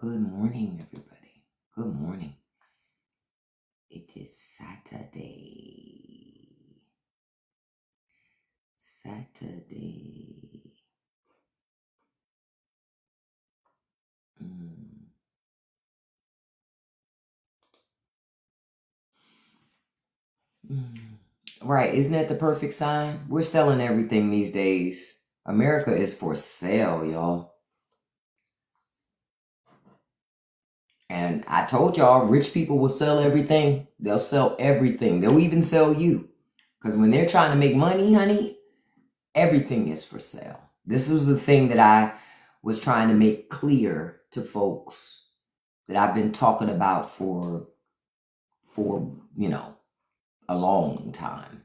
Good morning, everybody. Good morning. It is Saturday. Mm. Right, isn't that the perfect sign? We're selling everything these days. America is for sale, y'all. And I told y'all, rich people will sell everything. They'll sell everything. They'll even sell you. Because when they're trying to make money, honey, everything is for sale. This was the thing that I was trying to make clear to folks that I've been talking about for a long time.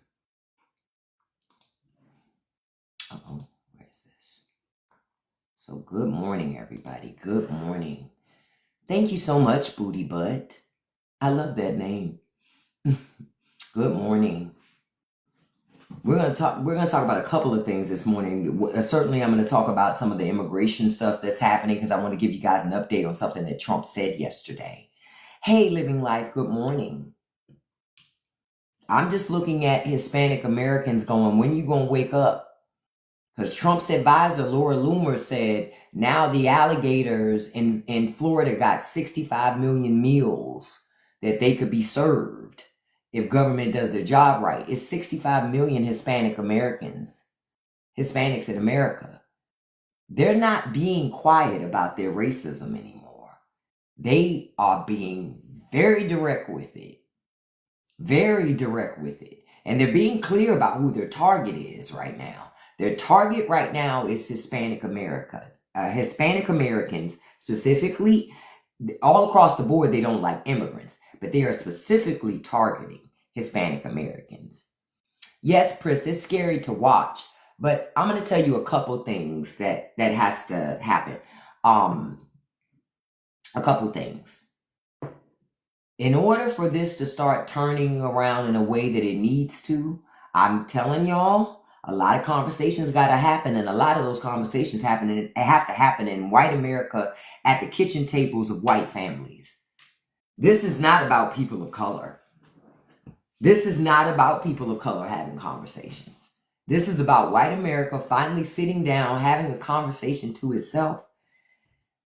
Where is this? So good morning, everybody. Good morning. Thank you so much, Booty Butt. I love that name. Good morning. We're gonna talk about a couple of things this morning. Certainly, I'm gonna talk about some of the immigration stuff that's happening because I want to give you guys an update on something that Trump said yesterday. Hey, Living Life, good morning. I'm just looking at Hispanic Americans going, when you gonna wake up? Because Trump's advisor, Laura Loomer, said now the alligators in Florida got 65 million meals that they could be served if government does their job right. It's 65 million Hispanics in America. They're not being quiet about their racism anymore. They are being very direct with it. Very direct with it. And they're being clear about who their target is right now. Their target right now is Hispanic America. Hispanic Americans, specifically, all across the board, they don't like immigrants, but they are specifically targeting Hispanic Americans. Yes, Chris, it's scary to watch, but I'm going to tell you a couple things that has to happen. A couple things. In order for this to start turning around in a way that it needs to, I'm telling y'all, a lot of conversations got to happen, and a lot of those conversations have to happen in white America at the kitchen tables of white families. This is not about people of color. This is not about people of color having conversations. This is about white America finally sitting down, having a conversation to itself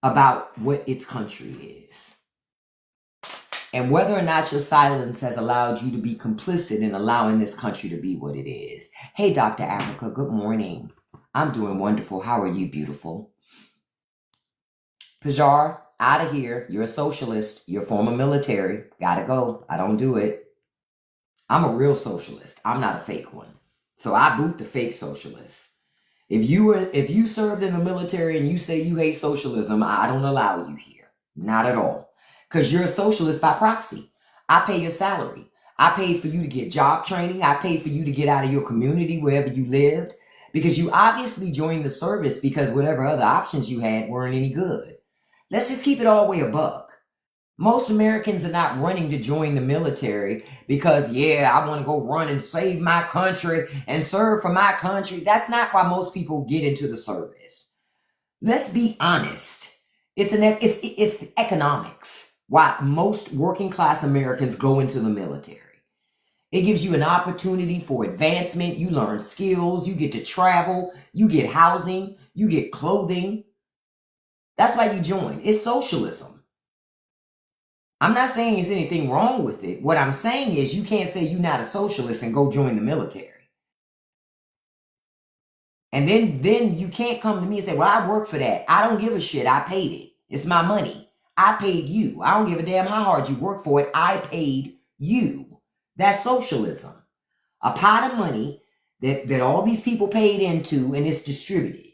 about what its country is. And whether or not your silence has allowed you to be complicit in allowing this country to be what it is. Hey, Dr. Africa, good morning. I'm doing wonderful. How are you, beautiful? Pajar, out of here. You're a socialist. You're former military. Gotta go. I don't do it. I'm a real socialist. I'm not a fake one. So I boot the fake socialists. If you served in the military and you say you hate socialism, I don't allow you here. Not at all. Because you're a socialist by proxy. I pay your salary. I paid for you to get job training. I paid for you to get out of your community wherever you lived. Because you obviously joined the service because whatever other options you had weren't any good. Let's just keep it all the way a buck. Most Americans are not running to join the military because, yeah, I want to go run and save my country and serve for my country. That's not why most people get into the service. Let's be honest. It's economics. Why most working class Americans go into the military. It gives you an opportunity for advancement. You learn skills. You get to travel. You get housing. You get clothing. That's why you join. It's socialism. I'm not saying there's anything wrong with it. What I'm saying is you can't say you're not a socialist and go join the military. And then you can't come to me and say, well, I work for that. I don't give a shit. I paid it. It's my money. I paid you. I don't give a damn how hard you work for it. I paid you. That's socialism. A pot of money that all these people paid into and it's distributed.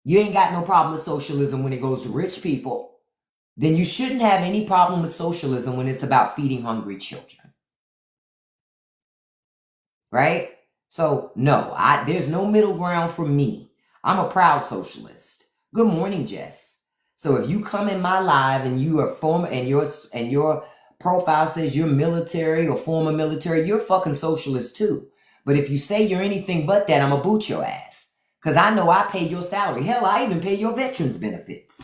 You ain't got no problem with socialism when it goes to rich people. Then you shouldn't have any problem with socialism when it's about feeding hungry children. Right? So, no, there's no middle ground for me. I'm a proud socialist. Good morning, Jess. So if you come in my live and you are former and your profile says you're military or former military, you're fucking socialist too. But if you say you're anything but that, I'm gonna boot your ass. Because I know I pay your salary. Hell, I even pay your veterans benefits.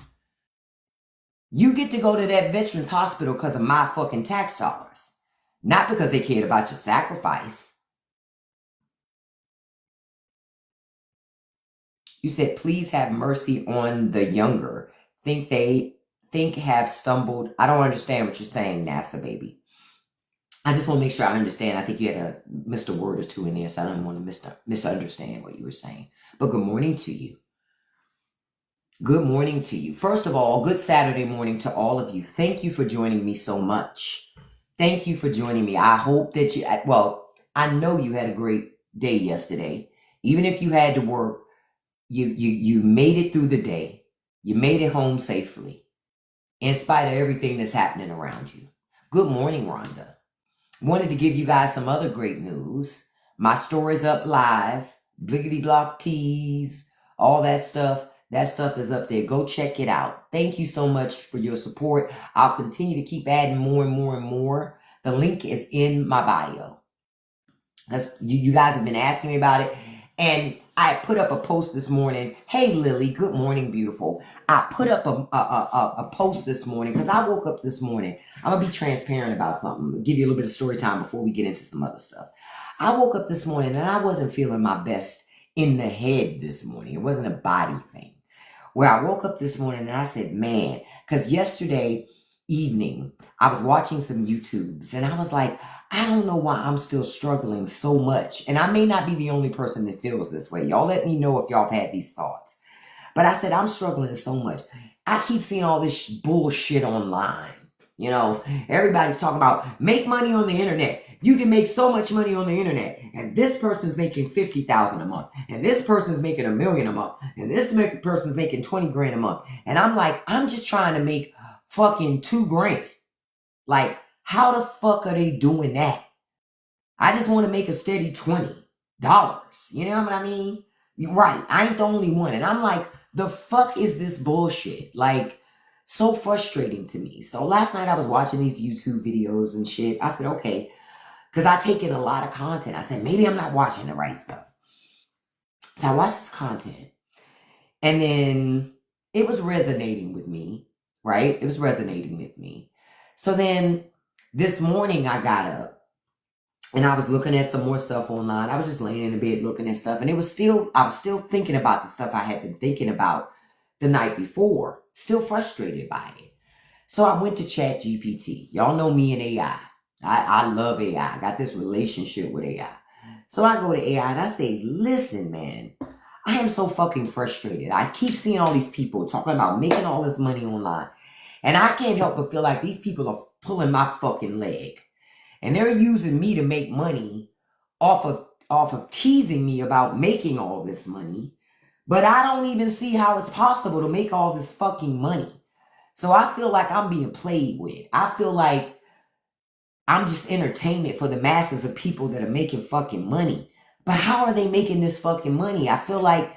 You get to go to that veterans hospital because of my fucking tax dollars, not because they cared about your sacrifice. You said, please have mercy on the younger. Think have stumbled. I don't understand what you're saying, NASA baby. I just want to make sure I understand. I think you had missed a word or two in there, so I don't want to misunderstand what you were saying. But good morning to you. Good morning to you. First of all, good Saturday morning to all of you. Thank you for joining me so much. Thank you for joining me. I hope that I know you had a great day yesterday. Even if you had to work, you made it through the day. You made it home safely, in spite of everything that's happening around you. Good morning, Rhonda. Wanted to give you guys some other great news. My story's up live. Bliggity block tees, all that stuff. That stuff is up there. Go check it out. Thank you so much for your support. I'll continue to keep adding more and more and more. The link is in my bio. You guys have been asking me about it. And I put up a post this morning. Hey, Lily, good morning, beautiful. I put up a post this morning because I woke up this morning. I'm going to be transparent about something. Give you a little bit of story time before we get into some other stuff. I woke up this morning and I wasn't feeling my best in the head this morning. It wasn't a body thing. Where I woke up this morning and I said, man, because yesterday evening I was watching some YouTubes and I was like, I don't know why I'm still struggling so much. And I may not be the only person that feels this way. Y'all let me know if y'all have had these thoughts. But I said, I'm struggling so much. I keep seeing all this bullshit online. You know, everybody's talking about make money on the internet. You can make so much money on the internet. And this person's making $50,000 a month. And this person's making $1 million a month. And this person's making 20 grand a month. And I'm like, I'm just trying to make fucking 2 grand. Like, how the fuck are they doing that? I just want to make a steady $20. You know what I mean? Right. I ain't the only one. And I'm like, the fuck is this bullshit? Like, so frustrating to me. So last night I was watching these YouTube videos and shit. I said, okay, because I take in a lot of content. I said, maybe I'm not watching the right stuff. So I watched this content. And then it was resonating with me, right? It was resonating with me. So then this morning I got up and I was looking at some more stuff online. I was just laying in the bed looking at stuff. And I was still thinking about the stuff I had been thinking about the night before. Still frustrated by it. So I went to Chat GPT. Y'all know me and AI. I love AI. I got this relationship with AI. So I go to AI and I say, listen, man, I am so fucking frustrated. I keep seeing all these people talking about making all this money online. And I can't help but feel like these people are pulling my fucking leg. And they're using me to make money off of teasing me about making all this money. But I don't even see how it's possible to make all this fucking money. So I feel like I'm being played with. I feel like I'm just entertainment for the masses of people that are making fucking money. But how are they making this fucking money? I feel like,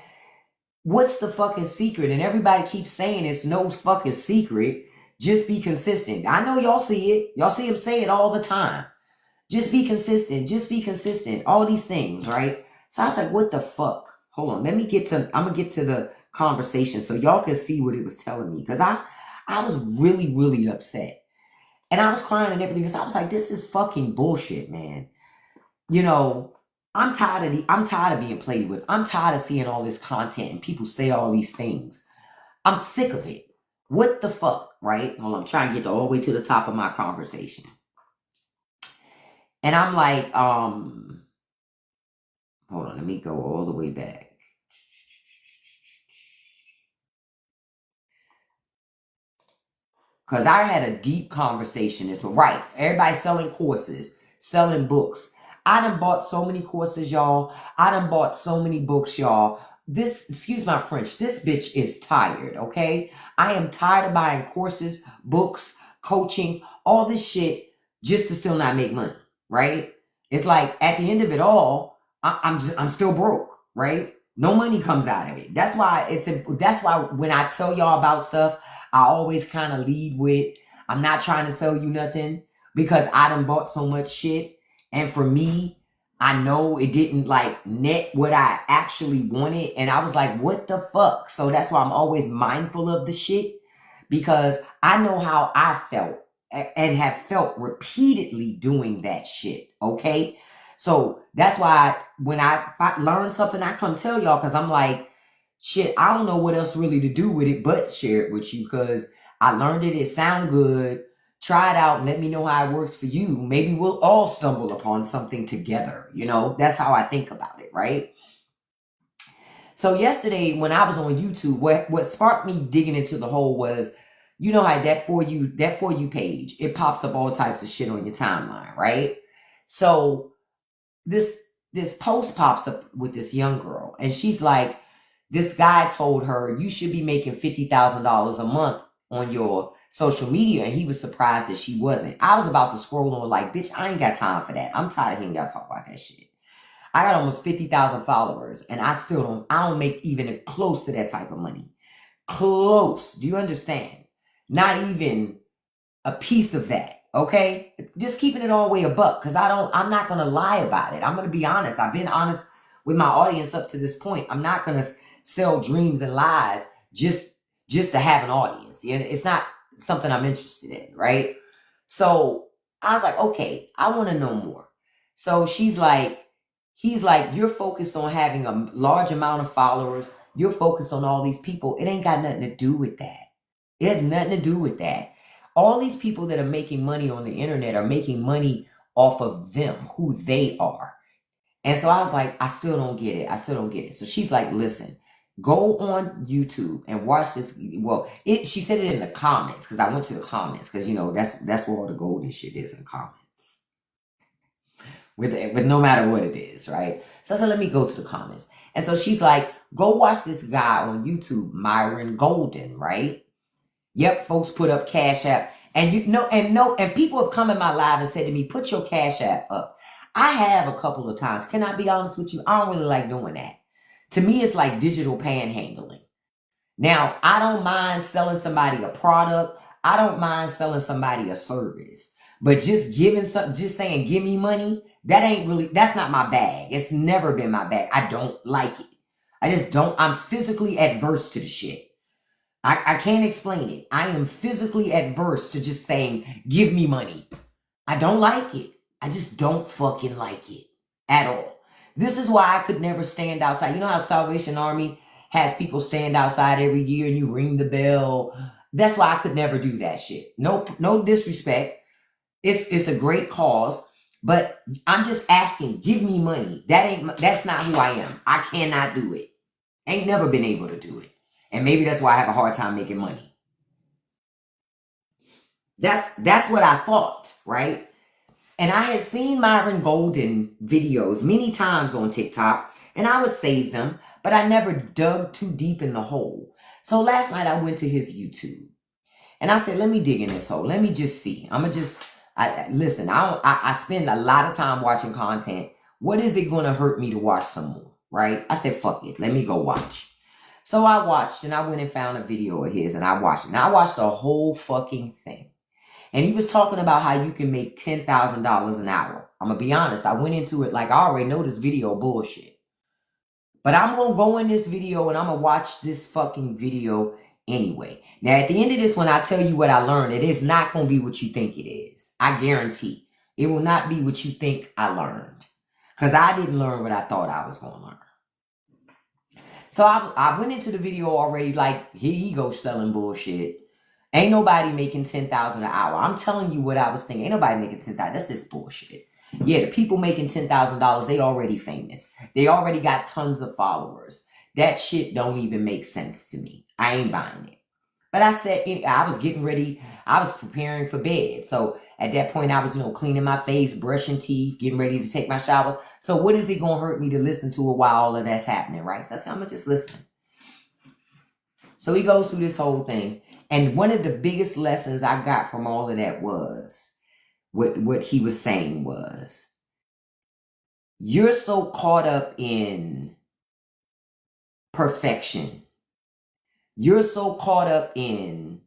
what's the fucking secret? And everybody keeps saying it's no fucking secret. Just be consistent. I know y'all see it. Y'all see them say it all the time. Just be consistent. Just be consistent. All these things, right? So I was like, what the fuck? Hold on. I'm going to get to the conversation so y'all can see what it was telling me. Because I was really, really upset. And I was crying and everything. Because I was like, this is fucking bullshit, man. You know, I'm tired of being played with. I'm tired of seeing all this content and people say all these things. I'm sick of it. What the fuck, right? Hold on, I'm trying to get all the way to the top of my conversation. And I'm like, hold on, let me go all the way back. Because I had a deep conversation this one. Right, everybody's selling courses, selling books. I done bought so many courses, y'all. I done bought so many books, y'all. This, excuse my French, this bitch is tired, okay? I am tired of buying courses, books, coaching, all this shit just to still not make money, right? It's like at the end of it all, I'm still broke, right? No money comes out of it. That's why when I tell y'all about stuff, I always kind of lead with, I'm not trying to sell you nothing because I done bought so much shit. And for me, I know it didn't like net what I actually wanted. And I was like, what the fuck? So that's why I'm always mindful of the shit. because I know how I felt and have felt repeatedly doing that shit. Okay. So that's why when I learn something, I come tell y'all, because I'm like, shit, I don't know what else really to do with it but share it with you, because I learned it. It sound good. Try it out and let me know how it works for you. Maybe we'll all stumble upon something together. You know, that's how I think about it, right? So yesterday when I was on YouTube, what sparked me digging into the hole was, you know how that for you page, it pops up all types of shit on your timeline, right? So this post pops up with this young girl, and she's like, this guy told her you should be making $50,000 a month on your social media, and he was surprised that she wasn't. I was about to scroll on like, bitch, I ain't got time for that. I'm tired of hearing y'all talk about that shit. I got almost 50,000 followers, and I don't make even close to that type of money. Close. Do you understand? Not even a piece of that. Okay? Just keeping it all the way a buck, because I'm not going to lie about it. I'm going to be honest. I've been honest with my audience up to this point. I'm not going to sell dreams and lies just to have an audience. It's not something I'm interested in, right? So I was like, okay, I want to know more. So he's like, you're focused on having a large amount of followers. You're focused on all these people. It ain't got nothing to do with that. It has nothing to do with that. All these people that are making money on the internet are making money off of them, who they are. And so I was like, I still don't get it. So she's like, listen, go on YouTube and watch this. Well, she said it in the comments, because I went to the comments, because, you know, that's where all the golden shit is, in comments. With no matter what it is, right? So I said, let me go to the comments. And so she's like, go watch this guy on YouTube, Myron Golden, right? Yep, folks put up Cash App. And and people have come in my live and said to me, put your Cash App up. I have a couple of times. Can I be honest with you? I don't really like doing that. To me, it's like digital panhandling. Now, I don't mind selling somebody a product. I don't mind selling somebody a service. But just saying, give me money, that's not my bag. It's never been my bag. I don't like it. I just don't. I'm physically adverse to the shit. I can't explain it. I am physically adverse to just saying, give me money. I don't like it. I just don't fucking like it at all. This is why I could never stand outside. You know how Salvation Army has people stand outside every year and you ring the bell? That's why I could never do that shit. No disrespect. It's a great cause, but I'm just asking, give me money. That's not who I am. I cannot do it. Ain't never been able to do it. And maybe that's why I have a hard time making money. That's what I thought, right? And I had seen Myron Golden videos many times on TikTok, and I would save them, but I never dug too deep in the hole. So last night I went to his YouTube, and I said, let me dig in this hole. Let me just see. Listen, I spend a lot of time watching content. What is it going to hurt me to watch some more, right? I said, fuck it. Let me go watch. So I watched, and I went and found a video of his, and I watched it. And I watched the whole fucking thing. And he was talking about how you can make $10,000 an hour. I'm going to be honest. I went into it like I already know this video bullshit. But I'm going to go in this video, and I'm going to watch this fucking video anyway. Now, at the end of this, when I tell you what I learned, it is not going to be what you think it is. I guarantee. It will not be what you think I learned. Because I didn't learn what I thought I was going to learn. So I went into the video already like, here he goes selling bullshit. Ain't nobody making $10,000 an hour. I'm telling you what I was thinking. Ain't nobody making $10,000. That's just bullshit. Yeah, the people making $10,000, they already famous. They already got tons of followers. That shit don't even make sense to me. I ain't buying it. But I said, I was getting ready. I was preparing for bed. So at that point, I was, cleaning my face, brushing teeth, getting ready to take my shower. So what is it going to hurt me to listen to it while all of that's happening, right? So I said, I'm going to just listen. So he goes through this whole thing. And one of the biggest lessons I got from all of that was, what he was saying was, you're so caught up in perfection. You're so caught up in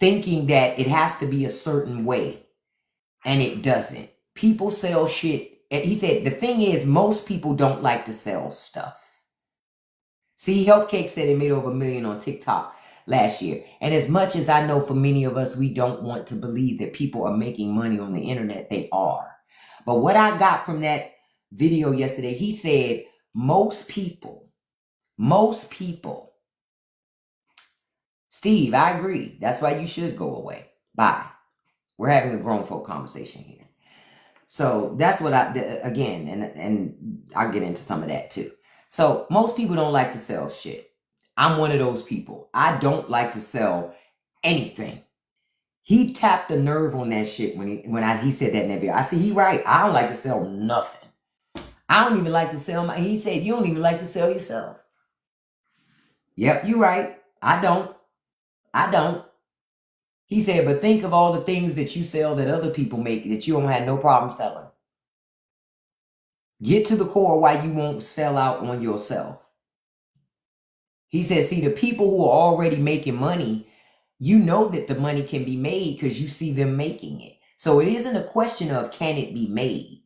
thinking that it has to be a certain way, and it doesn't. People sell shit. He said, the thing is, most people don't like to sell stuff. See, Help Cake said it made over $1 million on TikTok. last year. And as much as I know for many of us, we don't want to believe that people are making money on the internet, they are. But what I got from that video yesterday, he said, most people, Steve, I agree. That's why you should go away. Bye. We're having a grown folk conversation here. So that's what again, and I'll get into some of that too. So most people don't like to sell shit. I'm one of those people. I don't like to sell anything. He tapped the nerve on that shit when he said that in that video. I said, he right. I don't like to sell nothing. I don't even like to sell he said, you don't even like to sell yourself. Yep, you right. I don't. He said, but think of all the things that you sell that other people make that you don't have no problem selling. Get to the core why you won't sell out on yourself. He said, see, the people who are already making money, you know that the money can be made because you see them making it. So it isn't a question of can it be made.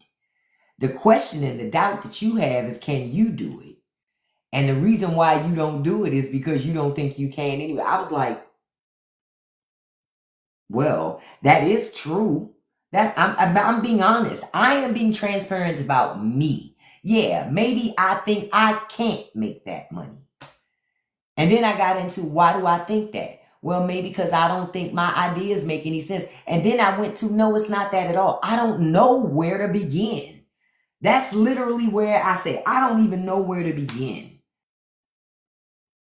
The question and the doubt that you have is can you do it? And the reason why you don't do it is because you don't think you can anyway. I was like, well, that is true. I'm being honest. I am being transparent about me. Yeah, maybe I think I can't make that money. And then I got into why do I think that? Well, maybe because I don't think my ideas make any sense. And then I went to, no, it's not that at all. I don't know where to begin. That's literally where I say, I don't even know where to begin.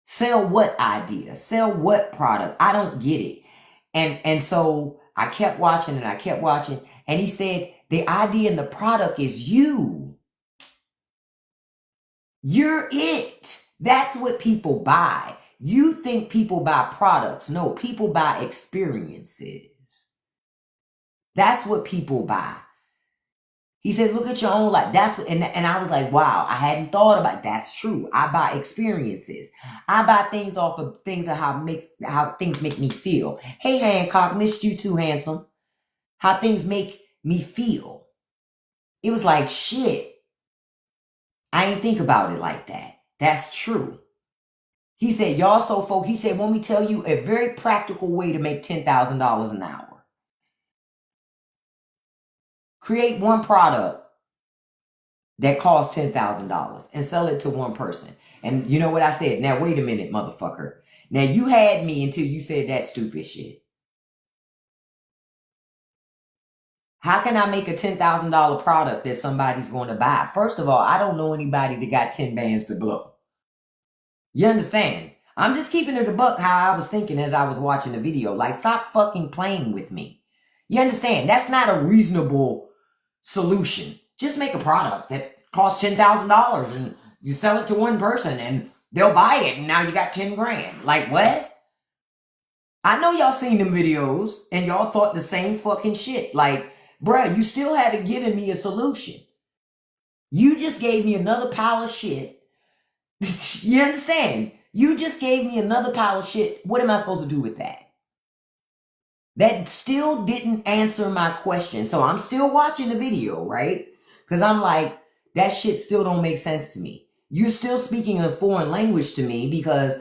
Sell what idea? Sell what product? I don't get it. And so I kept watching and I kept watching. And he said, the idea and the product is you. You're it. That's what people buy. You think people buy products. No, people buy experiences. That's what people buy. He said, look at your own life. That's what, and I was like, wow, I hadn't thought about it. That's true. I buy experiences. I buy things off of things of how things make me feel. Hey, Hancock, missed you too, handsome. How things make me feel. It was like, shit. I ain't think about it like that. That's true. He said, y'all so folk. He said, let me tell you a very practical way to make $10,000 an hour. Create one product that costs $10,000 and sell it to one person. And you know what I said? Now, wait a minute, motherfucker. Now, you had me until you said that stupid shit. How can I make a $10,000 product that somebody's going to buy? First of all, I don't know anybody that got 10 bands to blow. You understand? I'm just keeping it a buck how I was thinking as I was watching the video. Like, stop fucking playing with me. You understand? That's not a reasonable solution. Just make a product that costs $10,000 and you sell it to one person and they'll buy it and now you got 10 grand. Like, what? I know y'all seen them videos and y'all thought the same fucking shit. Like, bruh, you still haven't given me a solution. You just gave me another pile of shit. You understand? You just gave me another pile of shit. What am I supposed to do with that? That still didn't answer my question. So I'm still watching the video, right? Because I'm like, that shit still don't make sense to me. You're still speaking a foreign language to me because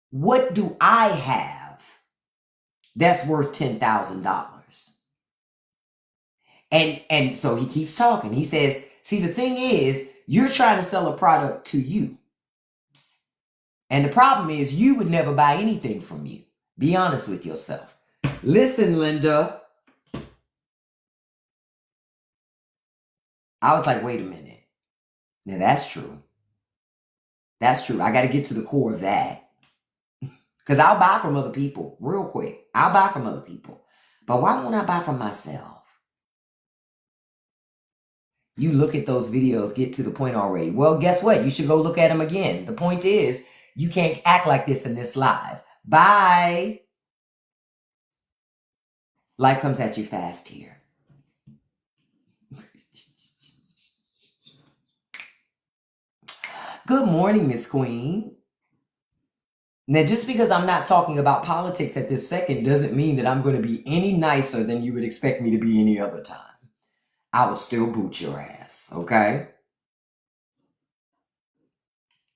what do I have that's worth $10,000? And so he keeps talking. He says, see, the thing is, you're trying to sell a product to you. And the problem is you would never buy anything from you. Be honest with yourself. Listen, Linda. I was like, wait a minute. Now that's true. That's true. I got to get to the core of that. Because I'll buy from other people real quick. I'll buy from other people. But why won't I buy from myself? You look at those videos, get to the point already. Well, guess what? You should go look at them again. The point is, you can't act like this in this live. Bye. Life comes at you fast here. Good morning, Miss Queen. Now, just because I'm not talking about politics at this second doesn't mean that I'm going to be any nicer than you would expect me to be any other time. I will still boot your ass, okay?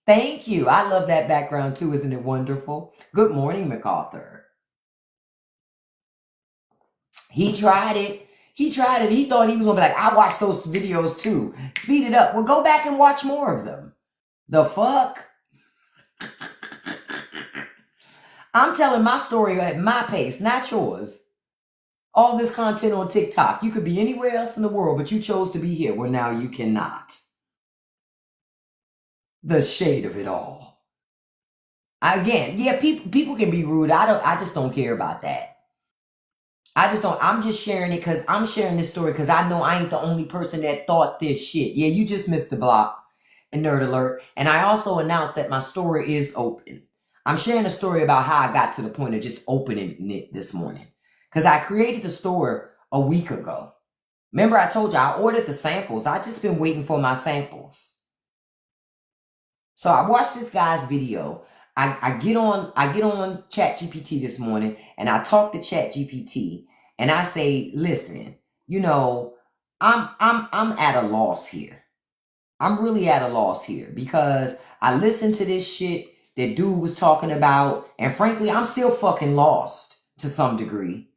Thank you. I love that background too. Isn't it wonderful? Good morning, MacArthur. He tried it. He tried it. He thought he was going to be like, I watched those videos too. Speed it up. Well, go back and watch more of them. The fuck? I'm telling my story at my pace, not yours. All this content on TikTok. You could be anywhere else in the world, but you chose to be here. Well, now you cannot. The shade of it all. Again, yeah, people can be rude. I just don't care about that. I just don't. I'm just sharing it because I'm sharing this story because I know I ain't the only person that thought this shit. Yeah, you just missed the block and nerd alert. And I also announced that my story is open. I'm sharing a story about how I got to the point of just opening it this morning. Because I created the store a week ago. Remember I told you I ordered the samples. I just been waiting for my samples. So I watched this guy's video. I get on ChatGPT this morning and I talk to ChatGPT and I say, listen, I'm at a loss here. I'm really at a loss here because I listened to this shit that dude was talking about, and frankly, I'm still fucking lost to some degree.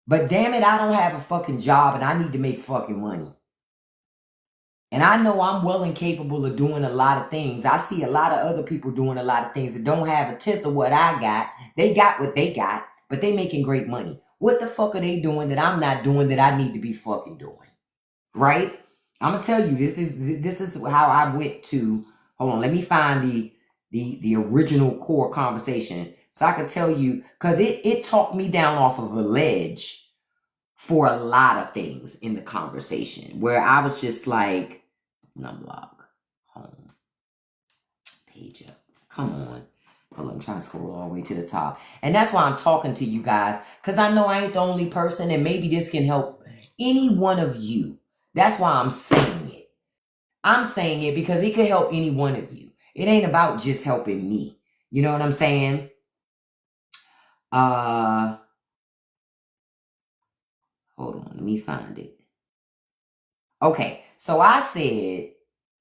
But damn it, I don't have a fucking job and I need to make fucking money. And I know I'm well and capable of doing a lot of things. I see a lot of other people doing a lot of things that don't have a tenth of what I got. They got what they got, but they making great money. What the fuck are they doing that I'm not doing that I need to be fucking doing? Right? I'm gonna tell you, this is how I went to. Hold on, let me find the original core conversation so I can tell you, because it talked me down off of a ledge for a lot of things in the conversation where I was just like, Numlock, home, page up. Come on. Hold on, I'm trying to scroll all the way to the top. And that's why I'm talking to you guys, because I know I ain't the only person, and maybe this can help any one of you. That's why I'm saying it. I'm saying it because it could help any one of you. It ain't about just helping me. You know what I'm saying? Hold on, let me find it. Okay, so I said,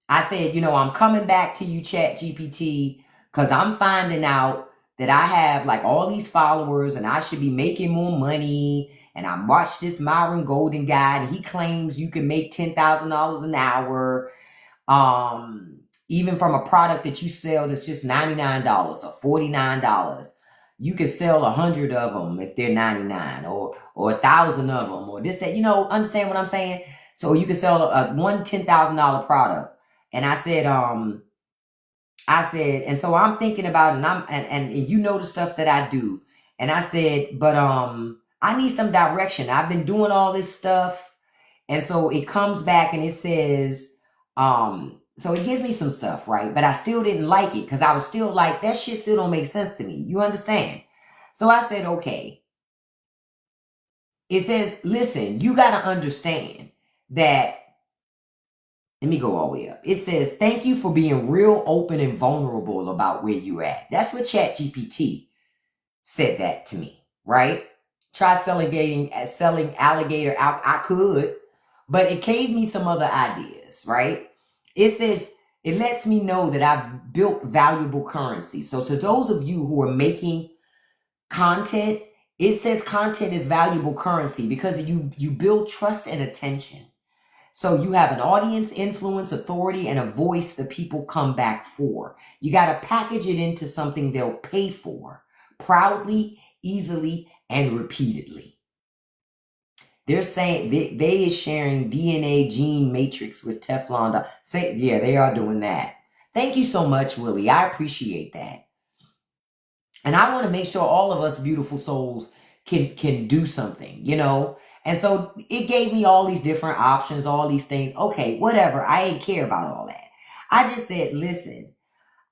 I'm coming back to you, ChatGPT, because I'm finding out that I have like all these followers and I should be making more money. And I watched this Myron Golden guy and he claims you can make $10,000 an hour. Even from a product that you sell that's just $99 or $49. You can sell 100 of them if they're 99 or 1,000 of them or this, that, understand what I'm saying? So you can sell one $10,000 product. And I said, and so I'm thinking about it, and you know the stuff that I do. And I said, but I need some direction. I've been doing all this stuff. And so it comes back and it says, so it gives me some stuff, right? But I still didn't like it because I was still like, that shit still don't make sense to me. You understand? So I said, okay. It says, listen, you got to understand that. Let me go all the way up. It says, thank you for being real open and vulnerable about where you're at. That's what ChatGPT said that to me, right? Try selling alligator out. I could, but it gave me some other ideas, right? It says, it lets me know that I've built valuable currency. So to those of you who are making content, it says content is valuable currency because you build trust and attention. So you have an audience, influence, authority, and a voice that people come back for. You got to package it into something they'll pay for proudly, easily, and repeatedly. They're saying they is sharing DNA gene matrix with Teflon. Yeah, they are doing that. Thank you so much, Willie. I appreciate that. And I want to make sure all of us beautiful souls can do something, And so it gave me all these different options, all these things. Okay, whatever. I ain't care about all that. I just said, listen,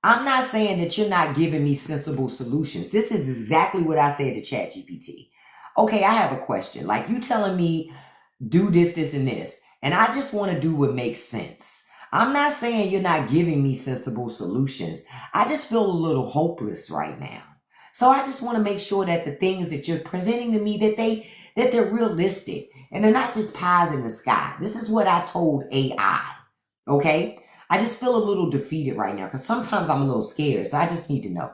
I'm not saying that you're not giving me sensible solutions. This is exactly what I said to ChatGPT. Okay, I have a question. Like you telling me, do this, this, and this. And I just want to do what makes sense. I'm not saying you're not giving me sensible solutions. I just feel a little hopeless right now. So I just want to make sure that the things that you're presenting to me, that they're realistic and they're not just pies in the sky. This is what I told AI. Okay. I just feel a little defeated right now because sometimes I'm a little scared. So I just need to know.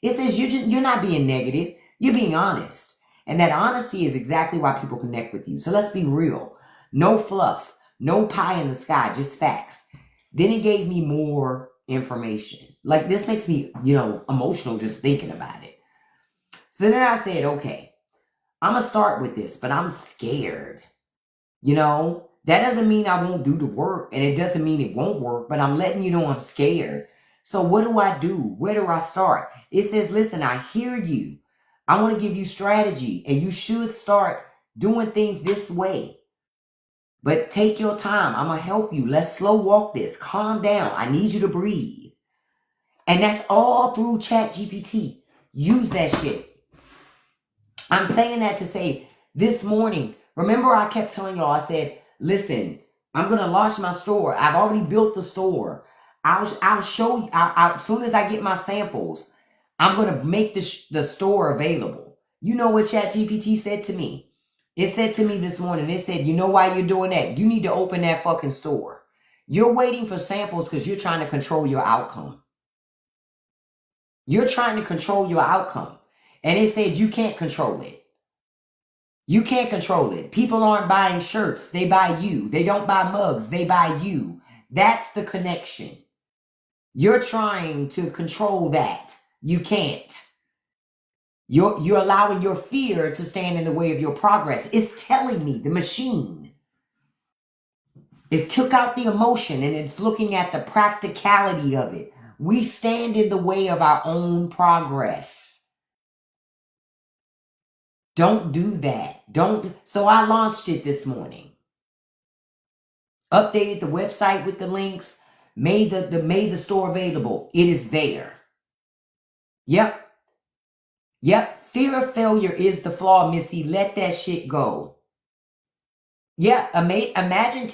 It says you're not being negative. You're being honest. And that honesty is exactly why people connect with you. So let's be real. No fluff. No pie in the sky. Just facts. Then it gave me more information. Like this makes me, emotional just thinking about it. So then I said, okay, I'm going to start with this, but I'm scared. That doesn't mean I won't do the work, and it doesn't mean it won't work, but I'm letting you know I'm scared. So what do I do? Where do I start? It says, listen, I hear you. I want to give you strategy, and you should start doing things this way. But take your time. I'm going to help you. Let's slow walk this. Calm down. I need you to breathe. And that's all through ChatGPT. Use that shit. I'm saying that to say this morning, remember I kept telling y'all, I said, listen, I'm going to launch my store. I've already built the store. I'll show you. As soon as I get my samples, I'm going to make the store available. You know what ChatGPT said to me? It said to me this morning, it said, you know why you're doing that? You need to open that fucking store. You're waiting for samples because you're trying to control your outcome. You're trying to control your outcome. And it said you can't control it. You can't control it. People aren't buying shirts. They buy you. They don't buy mugs. They buy you. That's the connection. You're trying to control that. You can't. You're allowing your fear to stand in the way of your progress. It's telling me, the machine. It took out the emotion and it's looking at the practicality of it. We stand in the way of our own progress. Don't do that. So I launched it this morning. Updated the website with the links, made the store available. It is there. Yep. Fear of failure is the flaw, Missy. Let that shit go. Yeah. Imagine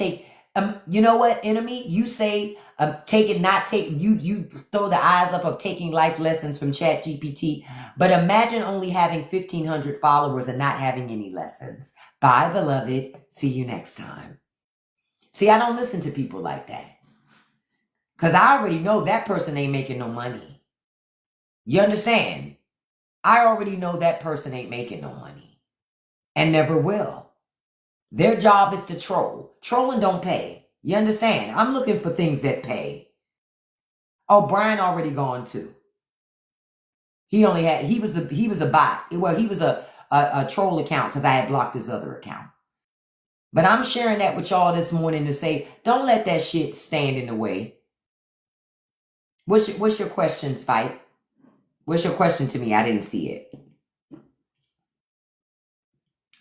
you know what, enemy? You say you throw the eyes up of taking life lessons from ChatGPT, but imagine only having 1,500 followers and not having any lessons. Bye, beloved. See you next time. See, I don't listen to people like that. Because I already know that person ain't making no money. You understand? I already know that person ain't making no money. And never will. Their job is to troll. Trolling don't pay. You understand? I'm looking for things that pay. Oh, Brian already gone too. He was a bot. Well, he was a troll account because I had blocked his other account. But I'm sharing that with y'all this morning to say, don't let that shit stand in the way. What's your question, Spike? What's your question to me? I didn't see it.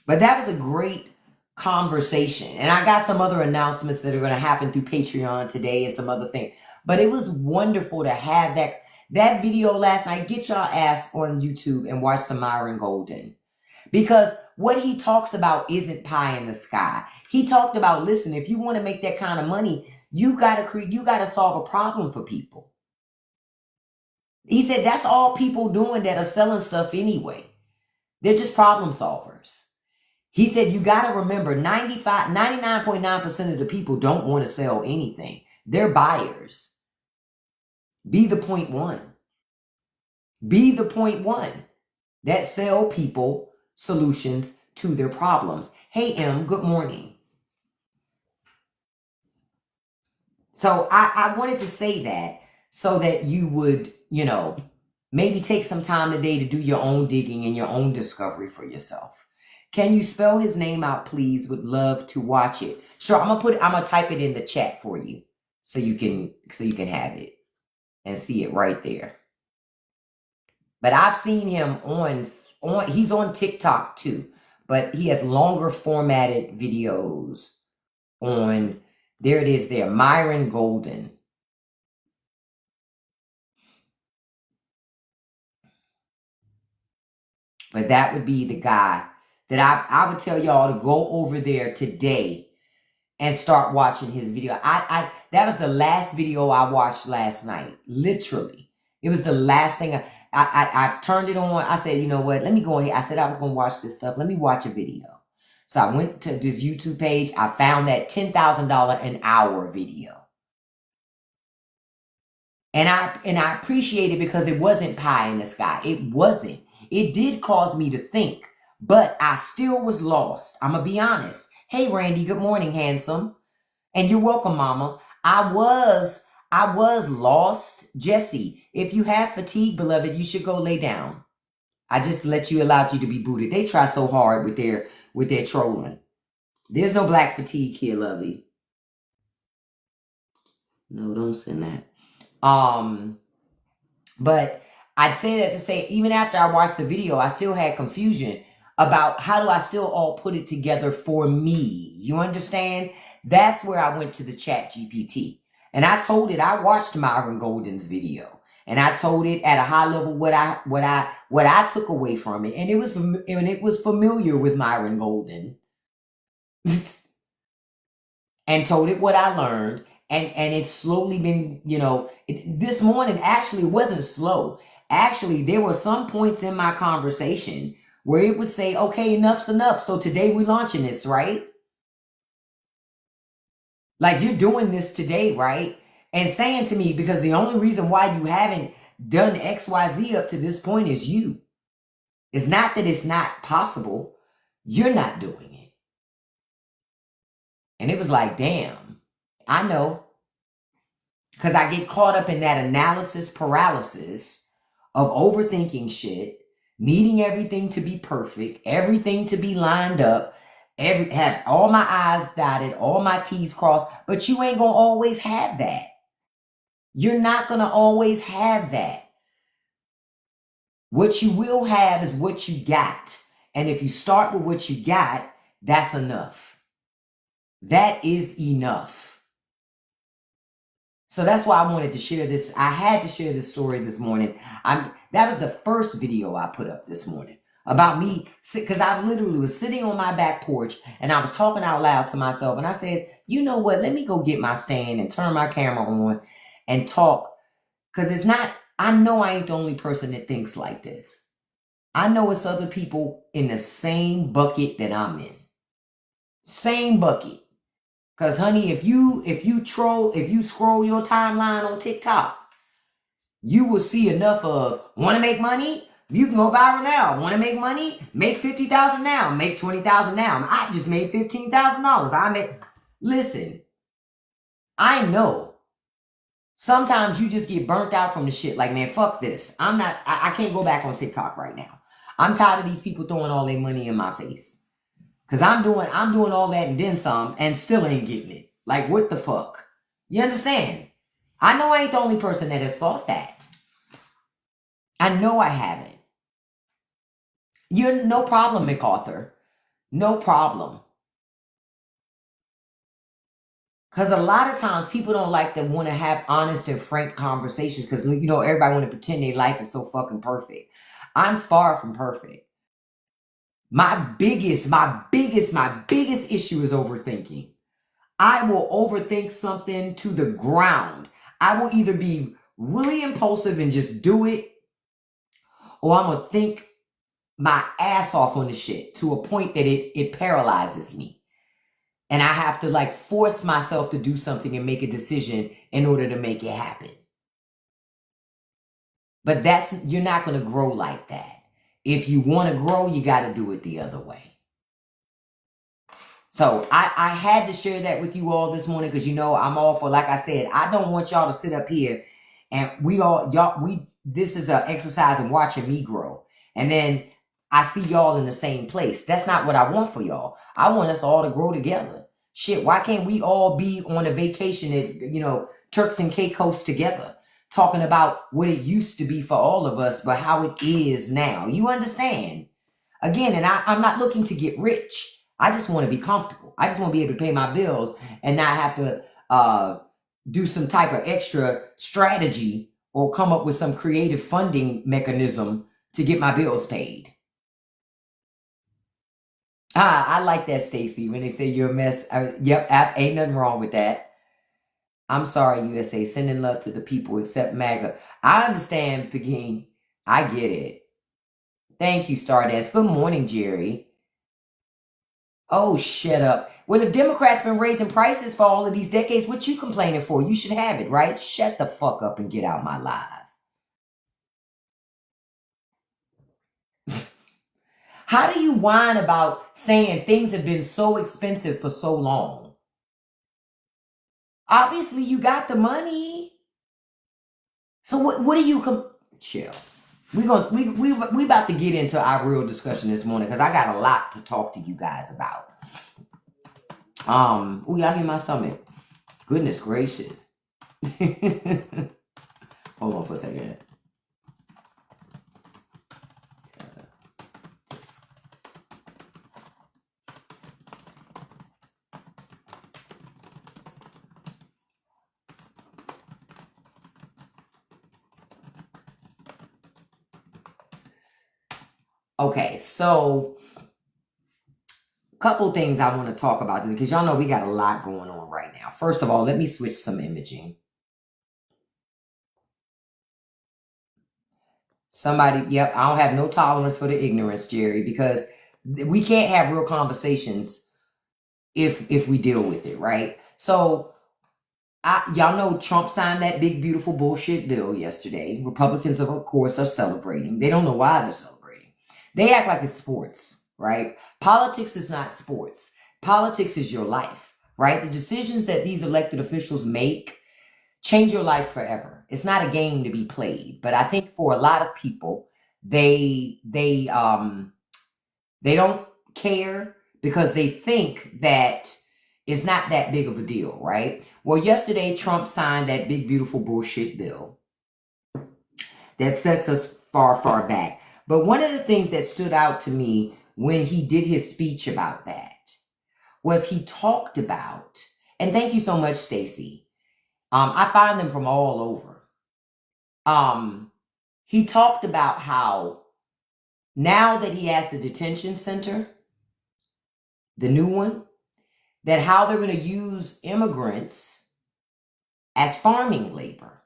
But that was a great conversation. And I got some other announcements that are going to happen through Patreon today and some other things. But it was wonderful to have that video last night. Get y'all ass on YouTube and watch some Myron Golden. Because what he talks about isn't pie in the sky. He talked about, listen, if you want to make that kind of money, you got to solve a problem for people. He said that's all people doing that are selling stuff anyway. They're just problem solvers. He said you got to remember 99.9% of the people don't want to sell anything. They're buyers. Be the 0.1. Be the 0.1 that sell people solutions to their problems. Hey, M, good morning. So I wanted to say that so that you would, maybe take some time today to do your own digging and your own discovery for yourself. Can you spell his name out, please? Would love to watch it. Sure, I'm gonna type it in the chat for you so you can have it and see it right there. But I've seen him he's on TikTok too, but he has longer formatted videos on, there it is there, Myron Golden. But that would be the guy that I would tell y'all to go over there today and start watching his video. That was the last video I watched last night. Literally. It was the last thing I turned it on. I said, you know what? Let me go ahead. I said I was going to watch this stuff. Let me watch a video. So I went to this YouTube page. I found that $10,000 an hour video. And I appreciate it because it wasn't pie in the sky. It wasn't. It did cause me to think, but I still was lost. I'm gonna be honest. Hey Randy, good morning, handsome. And you're welcome, mama. I was lost. Jesse, if you have fatigue, beloved, you should go lay down. I just allowed you to be booted. They try so hard with their trolling. There's no black fatigue here, lovey. No, don't send that. But I'd say that to say, even after I watched the video, I still had confusion about how do I still all put it together for me. You understand? That's where I went to the chat GPT. And I told it, I watched Myron Golden's video. And I told it at a high level what I took away from it. And it was familiar with Myron Golden. And told it what I learned. And it's slowly been, this morning actually wasn't slow. Actually, there were some points in my conversation where it would say, okay, enough's enough. So today we're launching this, right? Like you're doing this today, right? And saying to me, because the only reason why you haven't done XYZ up to this point is you. It's not that it's not possible. You're not doing it. And it was like, damn, I know. Because I get caught up in that analysis paralysis of overthinking shit, needing everything to be perfect, everything to be lined up, have all my I's dotted, all my T's crossed, but you ain't going to always have that. You're not going to always have that. What you will have is what you got. And if you start with what you got, that's enough. That is enough. So that's why I wanted to share this. I had to share this story this morning. That was the first video I put up this morning about me, because I literally was sitting on my back porch and I was talking out loud to myself. And I said, you know what? Let me go get my stand and turn my camera on and talk. Because I know I ain't the only person that thinks like this. I know it's other people in the same bucket that I'm in. Same bucket. Because, honey, if you scroll your timeline on TikTok, you will see enough of, want to make money? You can go viral now. Want to make money? Make $50,000 now. Make $20,000 now. I just made $15,000. Listen, I know. Sometimes you just get burnt out from the shit. Like, man, fuck this. I can't go back on TikTok right now. I'm tired of these people throwing all their money in my face. Because I'm doing all that and then some and still ain't getting it. Like, what the fuck? You understand? I know I ain't the only person that has thought that. I know I haven't. You're no problem, MacArthur. No problem. Because a lot of times people don't like to want to have honest and frank conversations because, everybody want to pretend their life is so fucking perfect. I'm far from perfect. My biggest issue is overthinking. I will overthink something to the ground. I will either be really impulsive and just do it, or I'm going to think my ass off on the shit to a point that it paralyzes me. And I have to force myself to do something and make a decision in order to make it happen. But you're not going to grow like that. If you want to grow, you got to do it the other way. So I had to share that with you all this morning because I'm all for, like I said, I don't want y'all to sit up here and this is an exercise in watching me grow. And then I see y'all in the same place. That's not what I want for y'all. I want us all to grow together. Shit, why can't we all be on a vacation at, Turks and Caicos together, talking about what it used to be for all of us, but how it is now? You understand? Again, and I'm not looking to get rich. I just want to be comfortable. I just want to be able to pay my bills and not have to do some type of extra strategy or come up with some creative funding mechanism to get my bills paid. I like that, Stacy, when they say you're a mess. Yep, ain't nothing wrong with that. I'm sorry, USA. Sending love to the people except MAGA. I understand, Peking. I get it. Thank you, Stardance. Good morning, Jerry. Oh, shut up. Well, if Democrats been raising prices for all of these decades, what you complaining for? You should have it, right? Shut the fuck up and get out my live. How do you whine about saying things have been so expensive for so long? Obviously, you got the money. So what do you chill? We about to get into our real discussion this morning because I got a lot to talk to you guys about. Oh, y'all hear my stomach? Goodness gracious. Hold on for a second. Okay, so a couple things I want to talk about this because y'all know we got a lot going on right now. First of all, let me switch some imaging. Somebody, yep, I don't have no tolerance for the ignorance, Jerry, because we can't have real conversations if we deal with it, right? So y'all know Trump signed that big, beautiful bullshit bill yesterday. Republicans, of course, are celebrating. They don't know why they're celebrating. They act like it's sports, right? Politics is not sports. Politics is your life, right? The decisions that these elected officials make change your life forever. It's not a game to be played. But I think for a lot of people, they don't care because they think that it's not that big of a deal, right? Well, yesterday, Trump signed that big, beautiful bullshit bill that sets us far, far back. But one of the things that stood out to me when he did his speech about that was he talked about, and thank you so much, Stacy. I find them from all over. He talked about how now that he has the detention center, the new one, that how they're going to use immigrants as farming labor.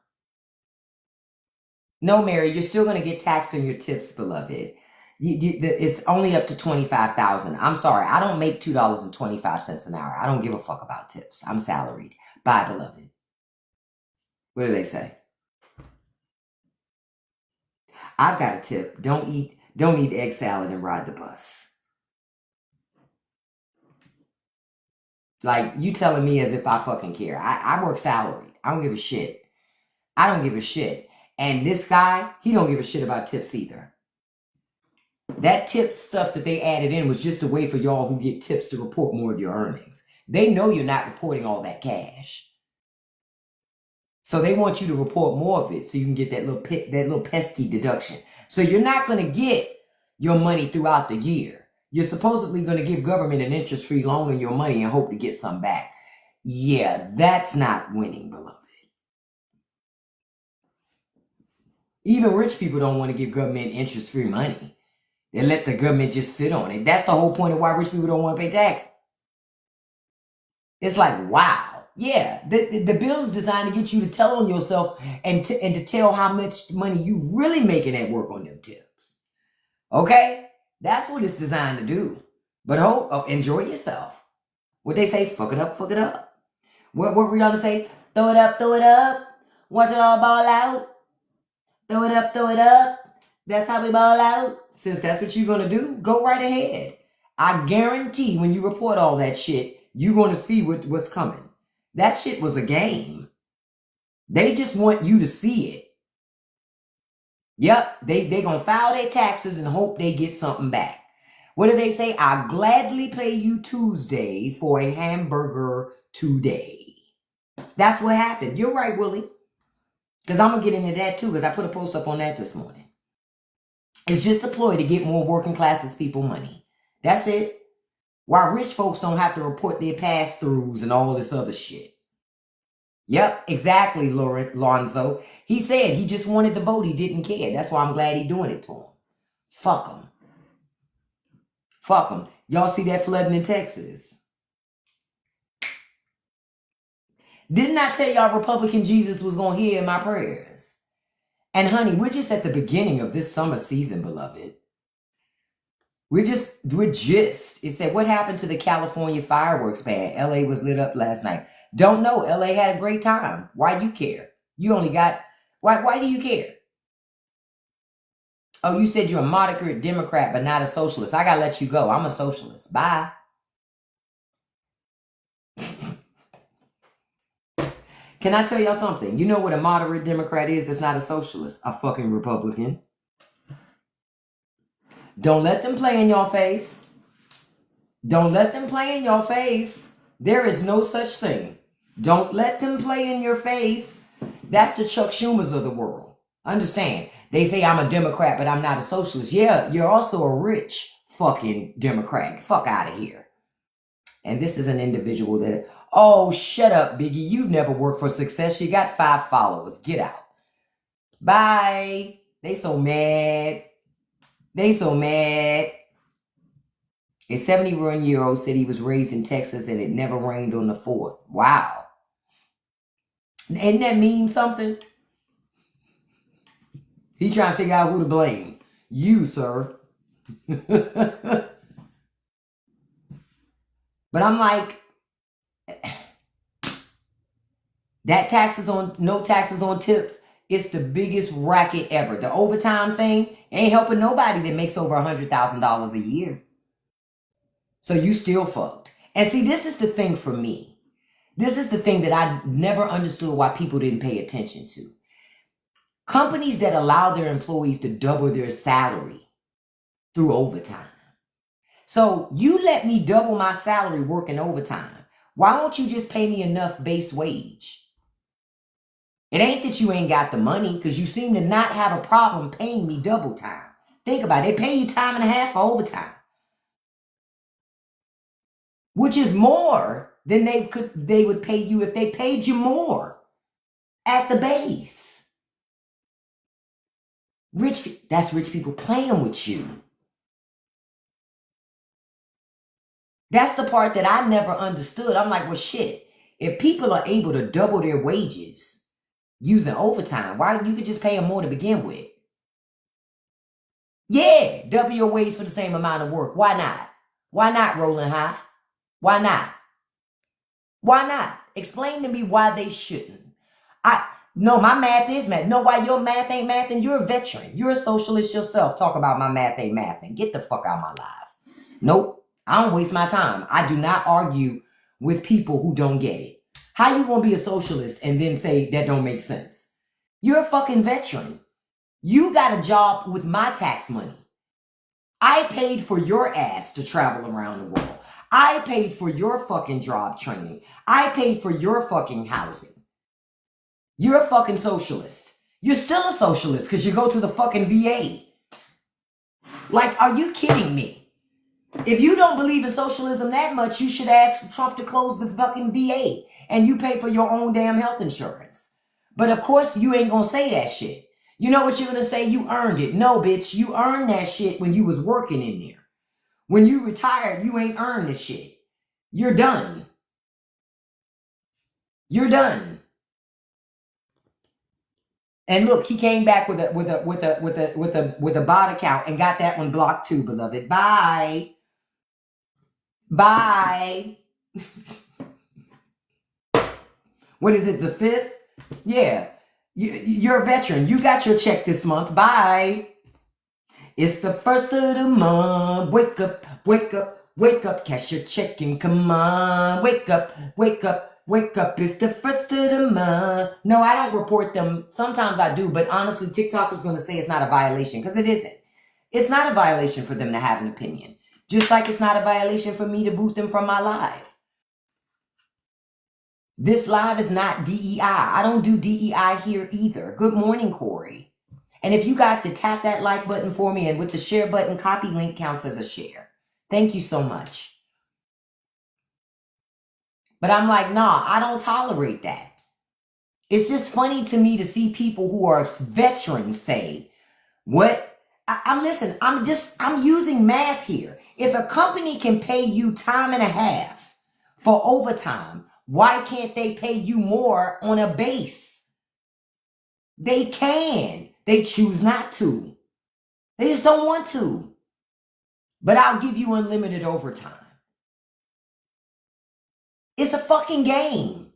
No, Mary, you're still going to get taxed on your tips, beloved. It's only up to $25,000. I'm sorry, I don't make $2.25 an hour. I don't give a fuck about tips. I'm salaried. Bye, beloved. What do they say? I've got a tip. Don't eat egg salad and ride the bus. Like, you telling me as if I fucking care. I work salaried. I don't give a shit. I don't give a shit. And this guy, he don't give a shit about tips either. That tip stuff that they added in was just a way for y'all who get tips to report more of your earnings. They know you're not reporting all that cash. So they want you to report more of it so you can get that little pesky deduction. So you're not going to get your money throughout the year. You're supposedly going to give government an interest-free loan on your money and hope to get some back. Yeah, that's not winning, beloved. Even rich people don't want to give government interest-free money. They let the government just sit on it. That's the whole point of why rich people don't want to pay taxes. It's like, wow. Yeah, the bill is designed to get you to tell on yourself and to tell how much money you really making at work on them tips. Okay? That's what it's designed to do. But enjoy yourself. What they say, fuck it up, fuck it up. What were we gonna say? Throw it up, throw it up. Watch it all ball out. Throw it up, throw it up. That's how we ball out. Since that's what you're gonna do, go right ahead. I guarantee when you report all that shit, you're gonna see what's coming. That shit was a game. They just want you to see it. Yep, they gonna file their taxes and hope they get something back. What do they say? I'll gladly pay you Tuesday for a hamburger today. That's what happened. You're right, Willie. Because I'm going to get into that too, because I put a post up on that this morning. It's just a ploy to get more working classes people money. That's it. While rich folks don't have to report their pass-throughs and all this other shit. Yep, exactly, Lonzo. He said he just wanted the vote. He didn't care. That's why I'm glad he's doing it to him. Fuck him. Fuck them. Y'all see that flooding in Texas? Didn't I tell y'all Republican Jesus was going to hear my prayers? And honey, we're just at the beginning of this summer season, beloved. We're just. It said, what happened to the California fireworks ban? LA was lit up last night. Don't know. LA had a great time. Why you care? You only got. Why do you care? Oh, you said you're a moderate Democrat, but not a socialist. I gotta let you go. I'm a socialist. Bye. Can I tell y'all something? You know what a moderate Democrat is that's not a socialist? A fucking Republican. Don't let them play in your face. Don't let them play in your face. There is no such thing. Don't let them play in your face. That's the Chuck Schumers of the world. Understand? They say I'm a Democrat, but I'm not a socialist. Yeah, you're also a rich fucking Democrat. Fuck out of here. And this is an individual that, oh, shut up, Biggie. You've never worked for success. You got 5 followers. Get out. Bye. They so mad. They so mad. A 71-year-old said he was raised in Texas and it never rained on the 4th. Wow. Doesn't that mean something? He trying to figure out who to blame. You, sir. But I'm like, that no taxes on tips, it's the biggest racket ever. The overtime thing ain't helping nobody that makes over $100,000 a year. So you still fucked. And see, this is the thing for me. This is the thing that I never understood why people didn't pay attention to. Companies that allow their employees to double their salary through overtime. So you let me double my salary working overtime. Why won't you just pay me enough base wage? It ain't that you ain't got the money, because you seem to not have a problem paying me double time. Think about it. They pay you time and a half for overtime, which is more than they would pay you if they paid you more at the base. That's rich people playing with you. That's the part that I never understood. I'm like, well, shit, if people are able to double their wages using overtime, why you could just pay them more to begin with? Yeah, double your wage for the same amount of work. Why not? Why not, Rolling High? Why not? Why not? Explain to me why they shouldn't. No, my math is math. No, why your math ain't math, and you're a veteran. You're a socialist yourself. Talk about my math ain't math and get the fuck out of my life. Nope, I don't waste my time. I do not argue with people who don't get it. How you gonna be a socialist and then say that don't make sense? You're a fucking veteran. You got a job with my tax money. I paid for your ass to travel around the world. I paid for your fucking job training. I paid for your fucking housing. You're a fucking socialist. You're still a socialist because you go to the fucking VA. Like, are you kidding me? If you don't believe in socialism that much, you should ask Trump to close the fucking VA and you pay for your own damn health insurance. But of course, you ain't gonna say that shit. You know what you're gonna say? You earned it. No, bitch, you earned that shit when you was working in there. When you retired, you ain't earned the shit. You're done. You're done. And look, he came back with a bot account and got that one blocked too, beloved. Bye. Bye. What is it, the 5th? Yeah. You're a veteran. You got your check this month. Bye. It's the 1st of the month. Wake up, wake up, wake up. Cash your check and come on. Wake up, wake up. Wake up, it's the 1st of the month. No, I don't report them. Sometimes I do, but honestly, TikTok is going to say it's not a violation because it isn't. It's not a violation for them to have an opinion. Just like it's not a violation for me to boot them from my live. This live is not DEI. I don't do DEI here either. Good morning, Corey. And if you guys could tap that like button for me and with the share button, copy link counts as a share. Thank you so much. But I'm like, nah, I don't tolerate that. It's just funny to me to see people who are veterans say, what? I'm using math here. If a company can pay you time and a half for overtime, why can't they pay you more on a base? They can. They choose not to. They just don't want to. but I'll give you unlimited overtime. It's a fucking game.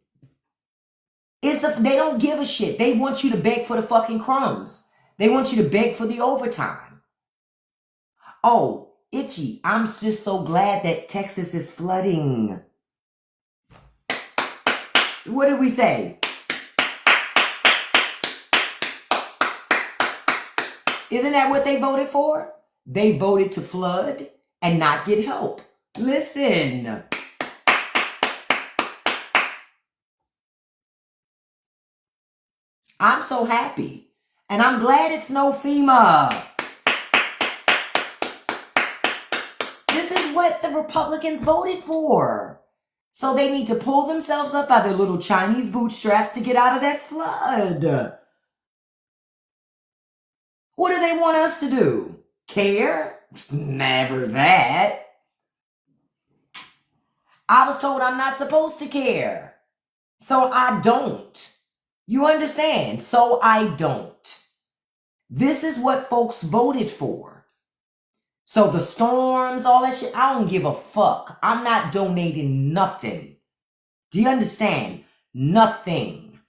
They don't give a shit. They want you to beg for the fucking crumbs. They want you to beg for the overtime. Oh, Itchy, I'm just so glad that Texas is flooding. What did we say? Isn't that what they voted for? They voted to flood and not get help. Listen. I'm so happy. And I'm glad it's no FEMA. This is what the Republicans voted for. So they need to pull themselves up by their little Chinese bootstraps to get out of that flood. What do they want us to do? Care? Never that. I was told I'm not supposed to care. So I don't. You understand? So I don't. This is what folks voted for. So the storms, all that shit, I don't give a fuck. I'm not donating nothing. Do you understand? Nothing.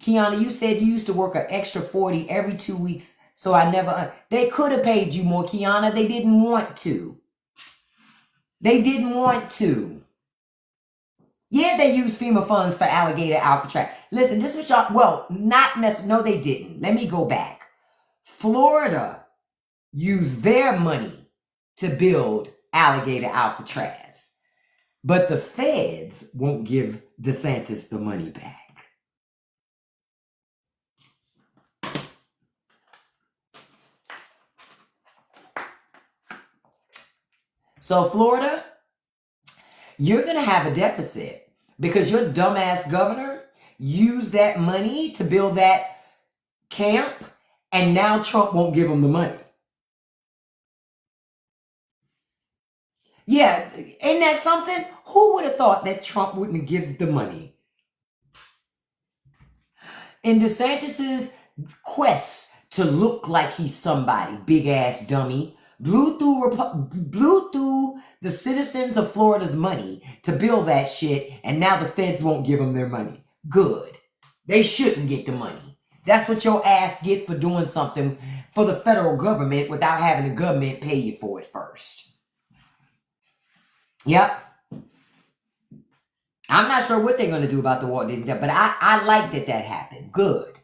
Kiana, you said you used to work an extra 40 every 2 weeks, so I never... They could have paid you more, Kiana. They didn't want to. They didn't want to. Yeah, they used FEMA funds for alligator Alcatraz. Listen, this was y'all... Well, not necessarily... No, they didn't. Let me go back. Florida used their money to build alligator Alcatraz. But the feds won't give DeSantis the money back. So Florida, you're going to have a deficit because your dumbass governor used that money to build that camp, and now Trump won't give them the money. Yeah, ain't that something? Who would have thought that Trump wouldn't give the money? In DeSantis's quest to look like he's somebody, big ass dummy, blew through the citizens of Florida's money to build that shit, and now the feds won't give them their money. Good. They shouldn't get the money. That's what your ass get for doing something for the federal government without having the government pay you for it first. Yep. I'm not sure what they're going to do about the Walt Disney stuff, but I like that happened. Good.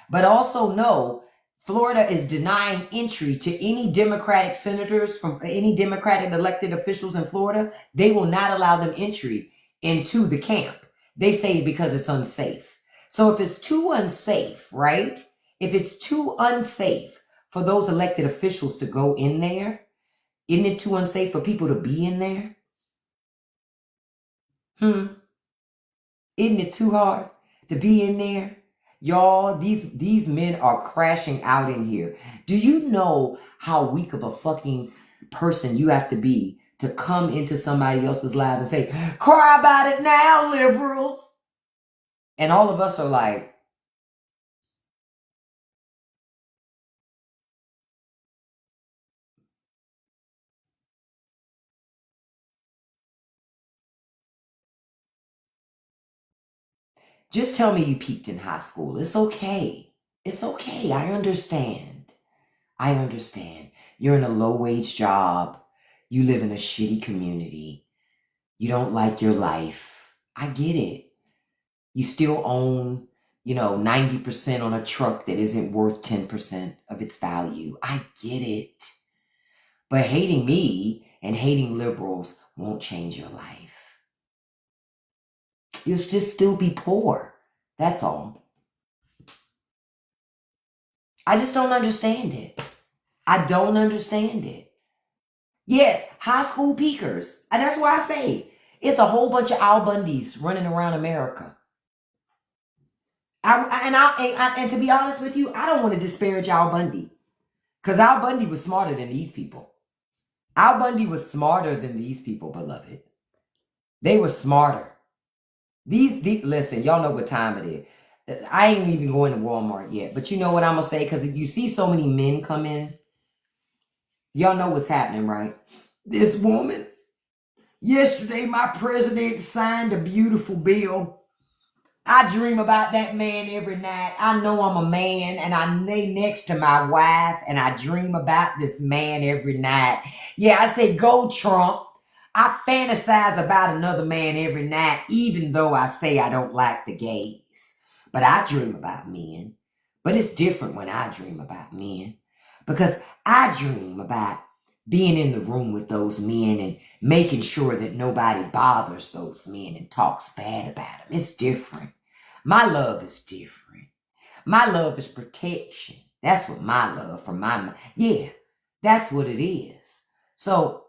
But also know Florida is denying entry to any Democratic senators from any Democratic elected officials in Florida. They will not allow them entry into the camp. They say because it's unsafe. So if it's too unsafe, right? If it's too unsafe for those elected officials to go in there, isn't it too unsafe for people to be in there? Isn't it too hard to be in there? Y'all, these men are crashing out in here. Do you know how weak of a fucking person you have to be to come into somebody else's life and say, cry about it now, liberals? And all of us are like, just tell me you peaked in high school. It's okay. It's okay. I understand. I understand. You're in a low-wage job. You live in a shitty community. You don't like your life. I get it. You still own, 90% on a truck that isn't worth 10% of its value. I get it. But hating me and hating liberals won't change your life. You'll just still be poor. That's all. I just don't understand it. I don't understand it. Yeah, high school peakers. And that's why I say it's a whole bunch of Al Bundys running around America. And to be honest with you, I don't want to disparage Al Bundy. Because Al Bundy was smarter than these people. Al Bundy was smarter than these people, beloved. They were smarter. Listen, y'all know what time it is. I ain't even going to Walmart yet. But you know what I'm going to say? Because you see so many men come in. Y'all know what's happening, right? This woman, yesterday my president signed a beautiful bill. I dream about that man every night. I know I'm a man and I lay next to my wife and I dream about this man every night. Yeah, I say, go Trump. I fantasize about another man every night, even though I say I don't like the gays. But I dream about men. But it's different when I dream about men because I dream about being in the room with those men and making sure that nobody bothers those men and talks bad about them. It's different. My love is different. My love is protection. That's what my love from my, yeah, that's what it is. So,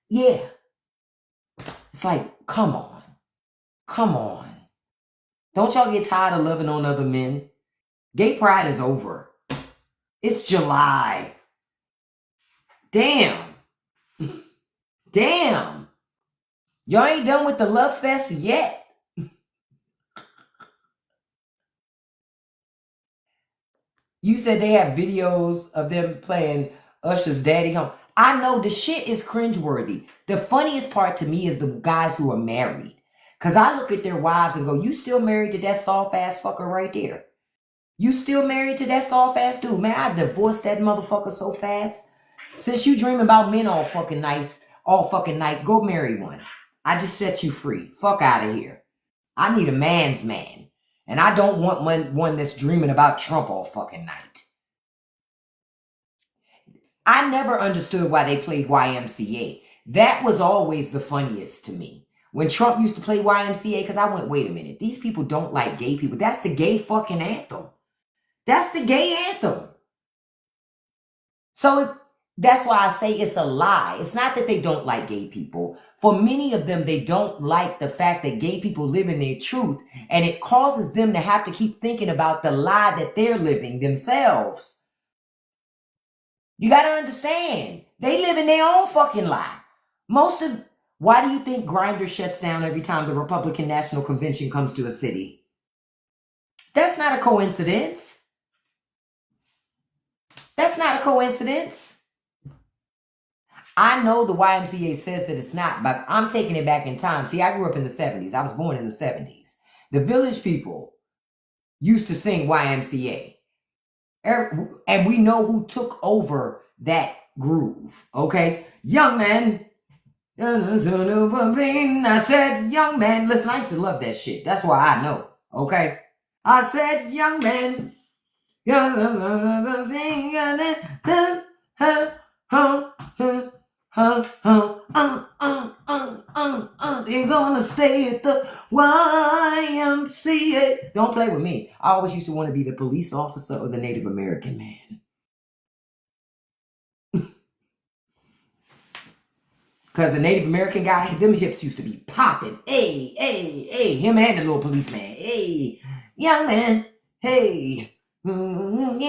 yeah, it's like, come on. Come on. Don't y'all get tired of loving on other men? Gay pride is over. It's July. Damn. Damn. Y'all ain't done with the love fest yet. You said they have videos of them playing Usher's Daddy Home. I know the shit is cringeworthy. The funniest part to me is the guys who are married. Because I look at their wives and go, you still married to that soft-ass fucker right there? You still married to that soft-ass dude? Man, I divorced that motherfucker so fast. Since you dream about men all fucking night, go marry one. I just set you free. Fuck out of here. I need a man's man. And I don't want one that's dreaming about Trump all fucking night. I never understood why they played YMCA. That was always the funniest to me. When Trump used to play YMCA, because I went, wait a minute, these people don't like gay people. That's the gay fucking anthem. That's the gay anthem. So that's why I say it's a lie. It's not that they don't like gay people. For many of them, they don't like the fact that gay people live in their truth. And it causes them to have to keep thinking about the lie that they're living themselves. You got to understand. They live in their own fucking lie. Why do you think Grindr shuts down every time the Republican National Convention comes to a city? That's not a coincidence. That's not a coincidence. I know the YMCA says that it's not, but I'm taking it back in time. See, I grew up in the 70s. I was born in the 70s. The Village People used to sing YMCA. And we know who took over that groove, okay? Young man. I said, young man. Listen, I used to love that shit. That's why I know, okay? I said, young man. They're gonna stay at the YMCA. Don't play with me. I always used to want to be the police officer or the Native American man. Because the Native American guy, them hips used to be popping. Hey, hey, hey. Him and the little policeman. Hey, young man. Hey. Young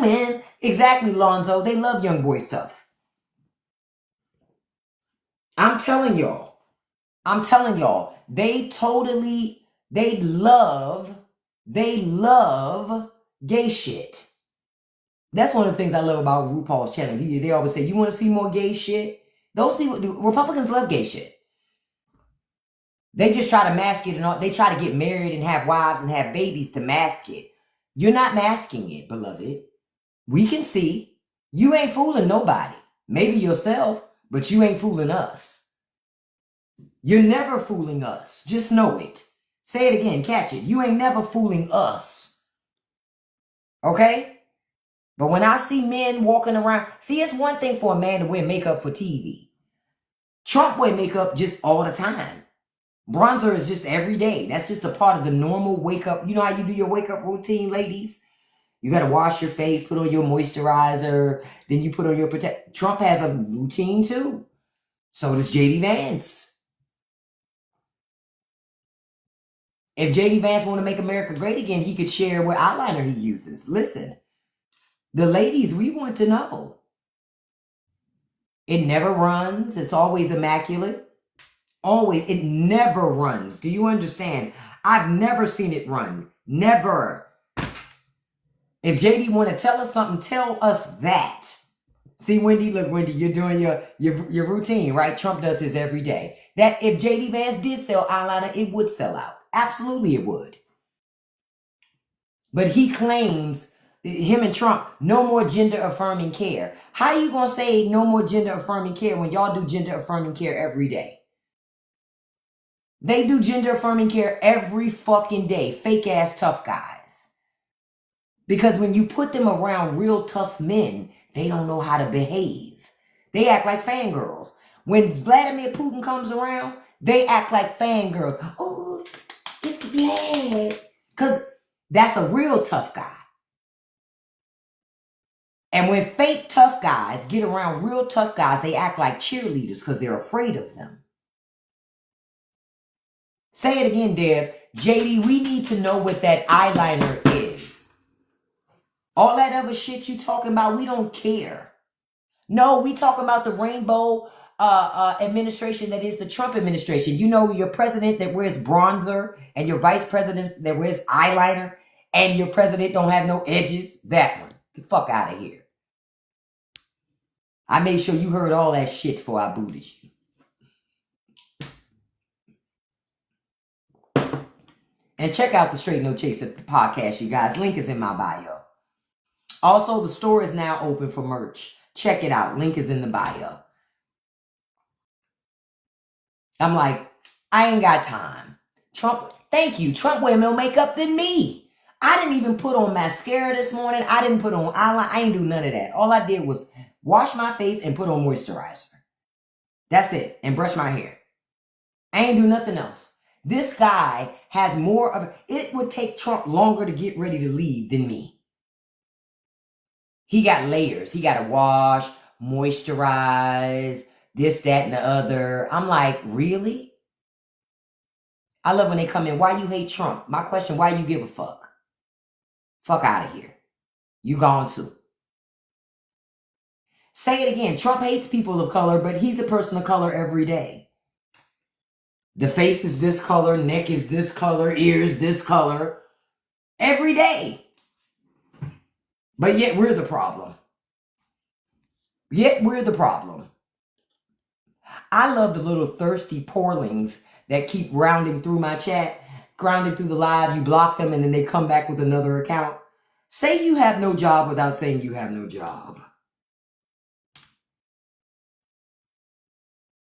man. Exactly, Lonzo. They love young boy stuff. I'm telling y'all, they love gay shit. That's one of the things I love about RuPaul's channel. They always say, you want to see more gay shit? Those people, the Republicans love gay shit. They just try to mask it, and they try to get married and have wives and have babies to mask it. You're not masking it, beloved. We can see. You ain't fooling nobody. Maybe yourself, but you ain't fooling us. You're never fooling us. Just know it. Say it again. Catch it. You ain't never fooling us. Okay? But when I see men walking around, see, it's one thing for a man to wear makeup for TV. Trump wear makeup just all the time. Bronzer is just every day. That's just a part of the normal wake up. You know how you do your wake up routine, ladies? You got to wash your face, put on your moisturizer, then you put on your protect. Trump has a routine too. So does JD Vance. If JD Vance want to make America great again, he could share what eyeliner he uses. Listen, the ladies, we want to know. It never runs. It's always immaculate. Always. It never runs. Do you understand? I've never seen it run. Never. If JD want to tell us something, tell us that. See, Wendy, look, Wendy, you're doing your routine, right? Trump does his every day. That if JD Vance did sell eyeliner, it would sell out. Absolutely it would. But he claims, him and Trump, no more gender affirming care. How are you going to say no more gender affirming care when y'all do gender affirming care every day? They do gender affirming care every fucking day. Fake ass tough guys. Because when you put them around real tough men, they don't know how to behave. They act like fangirls. When Vladimir Putin comes around, they act like fangirls. Oh, it's Vlad. Because that's a real tough guy. And when fake tough guys get around real tough guys, they act like cheerleaders because they're afraid of them. Say it again, Deb. JD, we need to know what that eyeliner is. All that other shit you talking about, we don't care. No, we talking about the rainbow administration that is the Trump administration. You know, your president that wears bronzer and your vice president that wears eyeliner and your president don't have no edges. That one. Get the fuck out of here. I made sure you heard all that shit before I booted you. And check out the Straight No Chaser podcast, you guys. Link is in my bio. Also, the store is now open for merch. Check it out. Link is in the bio. I'm like, I ain't got time. Trump, thank you. Trump wear more makeup than me. I didn't even put on mascara this morning. I didn't put on eyeliner. I ain't do none of that. All I did was wash my face and put on moisturizer. That's it. And brush my hair. I ain't do nothing else. This guy has more of it. Would take Trump longer to get ready to leave than me. He got layers. He got to wash, moisturize, this, that, and the other. I'm like, really? I love when they come in. Why you hate Trump? My question, why you give a fuck? Fuck out of here. You gone too. Say it again. Trump hates people of color, but he's a person of color every day. The face is this color, neck is this color, ears this color. Every day. But yet we're the problem. Yet we're the problem. I love the little thirsty porlings that keep rounding through my chat, grounding through the live. You block them and then they come back with another account. Say you have no job without saying you have no job.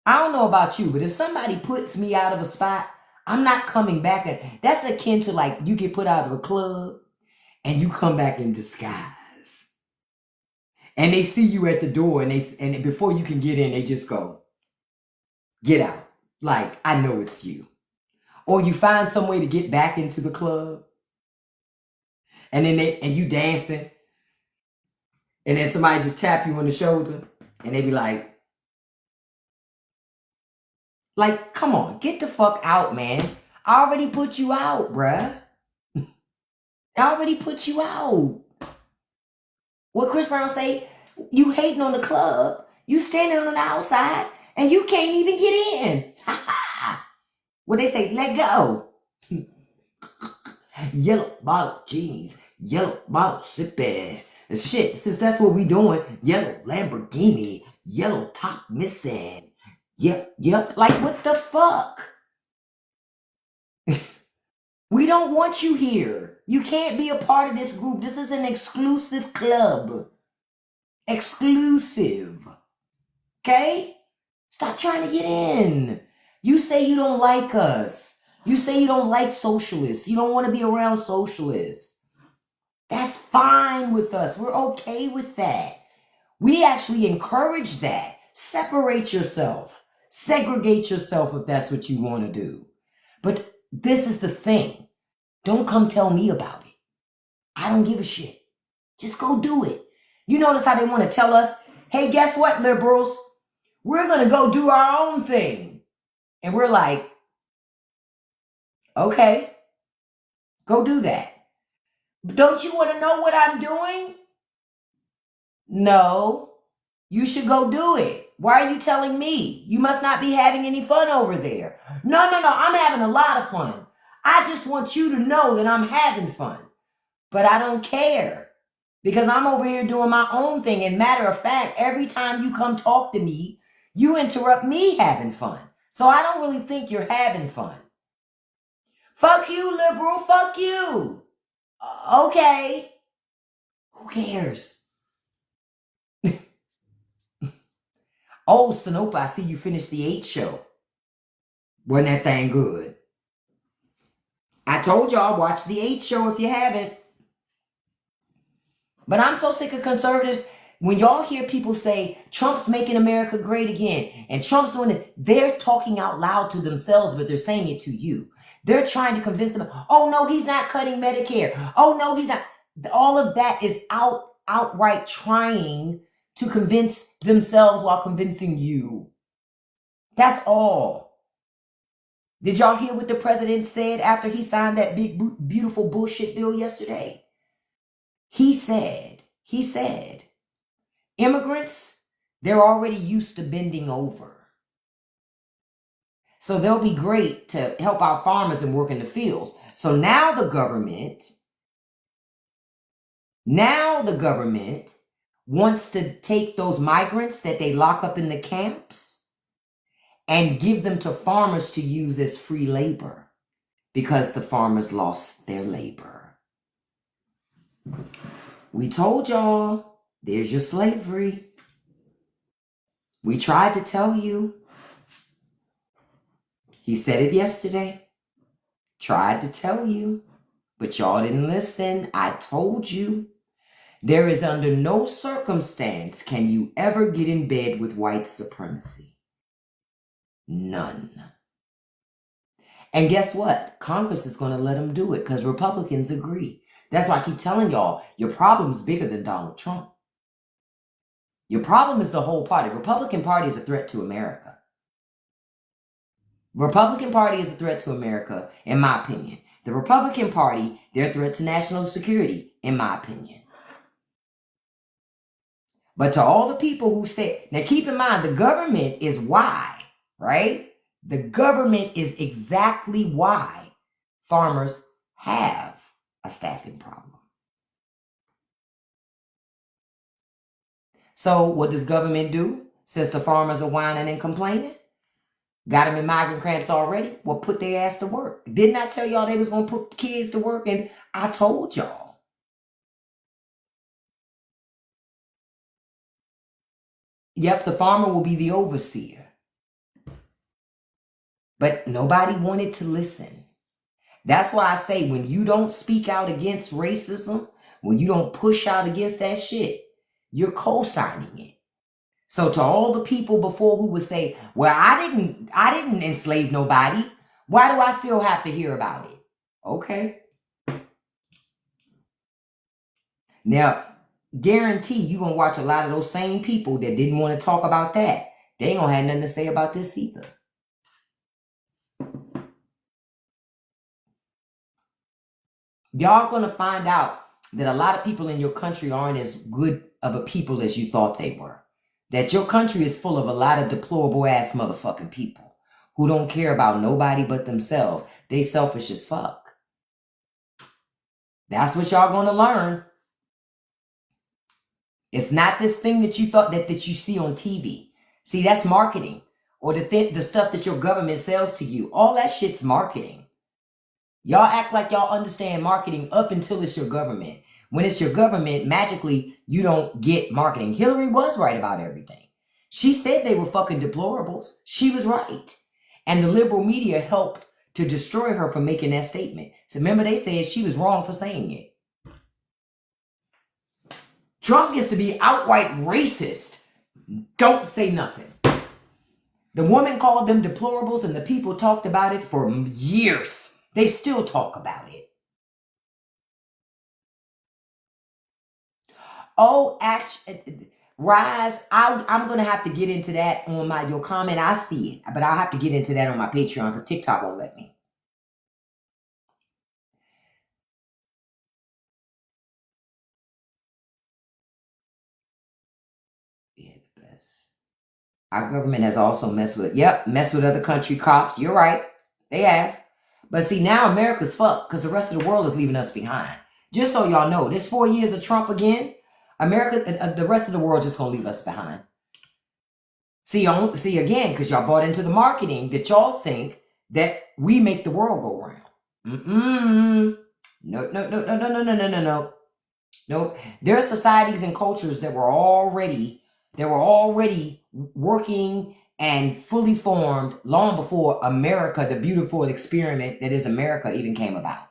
I don't know about you, but if somebody puts me out of a spot, I'm not coming back. That's akin to like you get put out of a club and you come back in disguise. And they see you at the door and before you can get in, they just go, get out. Like, I know it's you. Or you find some way to get back into the club. And then you dancing. And then somebody just tap you on the shoulder and they be like, come on, get the fuck out, man. I already put you out, bruh. I already put you out. What Chris Brown say? You hating on the club. You standing on the outside and you can't even get in. What they say? Let go. Yellow bottle jeans. Yellow bottle sipping. Shit, since that's what we doing. Yellow Lamborghini. Yellow top missing. Yep. Like, what the fuck? We don't want you here. You can't be a part of this group. This is an exclusive club. Exclusive. Okay? Stop trying to get in. You say you don't like us. You say you don't like socialists. You don't want to be around socialists. That's fine with us. We're okay with that. We actually encourage that. Separate yourself. Segregate yourself if that's what you want to do. But this is the thing. Don't come tell me about it. I don't give a shit. Just go do it. You notice how they want to tell us, hey, guess what, liberals? We're going to go do our own thing. And we're like, okay, go do that. Don't you want to know what I'm doing? No, you should go do it. Why are you telling me? You must not be having any fun over there. No, I'm having a lot of fun. I just want you to know that I'm having fun. But I don't care. Because I'm over here doing my own thing. And matter of fact, every time you come talk to me, you interrupt me having fun. So I don't really think you're having fun. Fuck you, liberal. Fuck you. Okay. Who cares? Oh, Sanopa, I see you finished the 8 show. Wasn't that thing good? I told y'all, watch the 8 show if you haven't. But I'm so sick of conservatives. When y'all hear people say, Trump's making America great again, and Trump's doing it, they're talking out loud to themselves, but they're saying it to you. They're trying to convince them, oh, no, he's not cutting Medicare. Oh, no, he's not. All of that is outright trying to convince themselves while convincing you. That's all. Did y'all hear what the president said after he signed that big, beautiful bullshit bill yesterday? He said, immigrants, they're already used to bending over. So they'll be great to help our farmers and work in the fields. So now the government wants to take those migrants that they lock up in the camps and give them to farmers to use as free labor because the farmers lost their labor. We told y'all, there's your slavery. We tried to tell you. He said it yesterday. Tried to tell you, but y'all didn't listen. I told you. There is under no circumstance can you ever get in bed with white supremacy. None. And guess what? Congress is going to let them do it because Republicans agree. That's why I keep telling y'all, your problem is bigger than Donald Trump. Your problem is the whole party. The Republican Party is a threat to America. Republican Party is a threat to America, in my opinion. The Republican Party, they're a threat to national security, in my opinion. But to all the people who say, now keep in mind, the government is why, right? The government is exactly why farmers have a staffing problem. So what does government do? Since the farmers are whining and complaining? Got them in migrant camps already? Well, put their ass to work. Didn't I tell y'all they was going to put kids to work? And I told y'all. Yep, the farmer will be the overseer. But nobody wanted to listen. That's why I say when you don't speak out against racism, when you don't push out against that shit, you're co-signing it. So to all the people before who would say, well, I didn't enslave nobody. Why do I still have to hear about it? Okay. Now, guarantee you're going to watch a lot of those same people that didn't want to talk about that. They ain't going to have nothing to say about this either. Y'all going to find out that a lot of people in your country aren't as good of a people as you thought they were. That your country is full of a lot of deplorable ass motherfucking people who don't care about nobody but themselves. They selfish as fuck. That's what y'all going to learn. It's not this thing that you thought that you see on TV. See, that's marketing. Or the stuff that your government sells to you. All that shit's marketing. Y'all act like y'all understand marketing up until it's your government. When it's your government, magically, you don't get marketing. Hillary was right about everything. She said they were fucking deplorables. She was right. And the liberal media helped to destroy her for making that statement. So remember, they said she was wrong for saying it. Trump gets to be outright racist. Don't say nothing. The woman called them deplorables and the people talked about it for years. They still talk about it. Oh, actually, Rise, I'm going to have to get into that on your comment. I see it, but I'll have to get into that on my Patreon because TikTok won't let me. Yeah, the best. Our government has also messed with other country cops. You're right. They have. But see, now America's fucked because the rest of the world is leaving us behind. Just so y'all know, this 4 years of Trump again, America, the rest of the world just gonna leave us behind. See again, because y'all bought into the marketing that y'all think that we make the world go round. No, no, no, no, no, no, no, no, no, no. Nope. There are societies and cultures that were already working and fully formed long before America, the beautiful experiment that is America, even came about.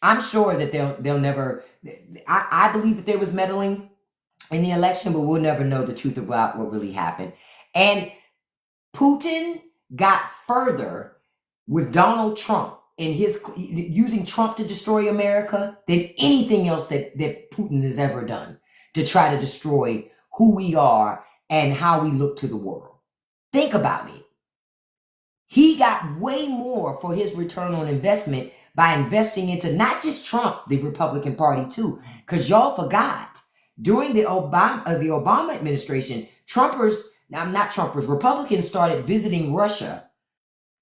I'm sure that they'll never. I believe that there was meddling in the election, but we'll never know the truth about what really happened. And Putin got further with Donald Trump and his using Trump to destroy America than anything else that Putin has ever done to try to destroy who we are and how we look to the world. Think about it. He got way more for his return on investment by investing into not just Trump, the Republican Party too, because y'all forgot during the Obama administration, Republicans started visiting Russia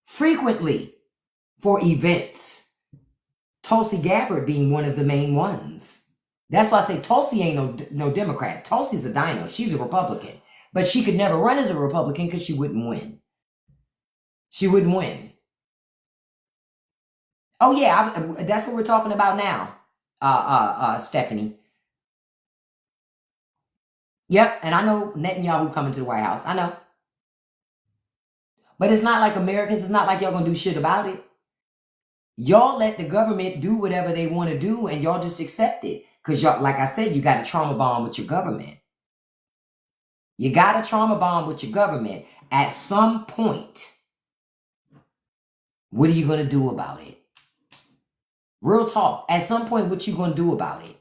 frequently for events. Tulsi Gabbard being one of the main ones. That's why I say Tulsi ain't no Democrat. Tulsi's a dino. She's a Republican, but she could never run as a Republican because she wouldn't win. She wouldn't win. Oh yeah, that's what we're talking about now, Stephanie. Yep, and I know Netanyahu coming to the White House. I know. But it's not like Americans, it's not like y'all gonna do shit about it. Y'all let the government do whatever they want to do and y'all just accept it. Because y'all, like I said, you got a trauma bond with your government. You got a trauma bond with your government. At some point, what are you gonna do about it? Real talk. At some point, what you gonna do about it?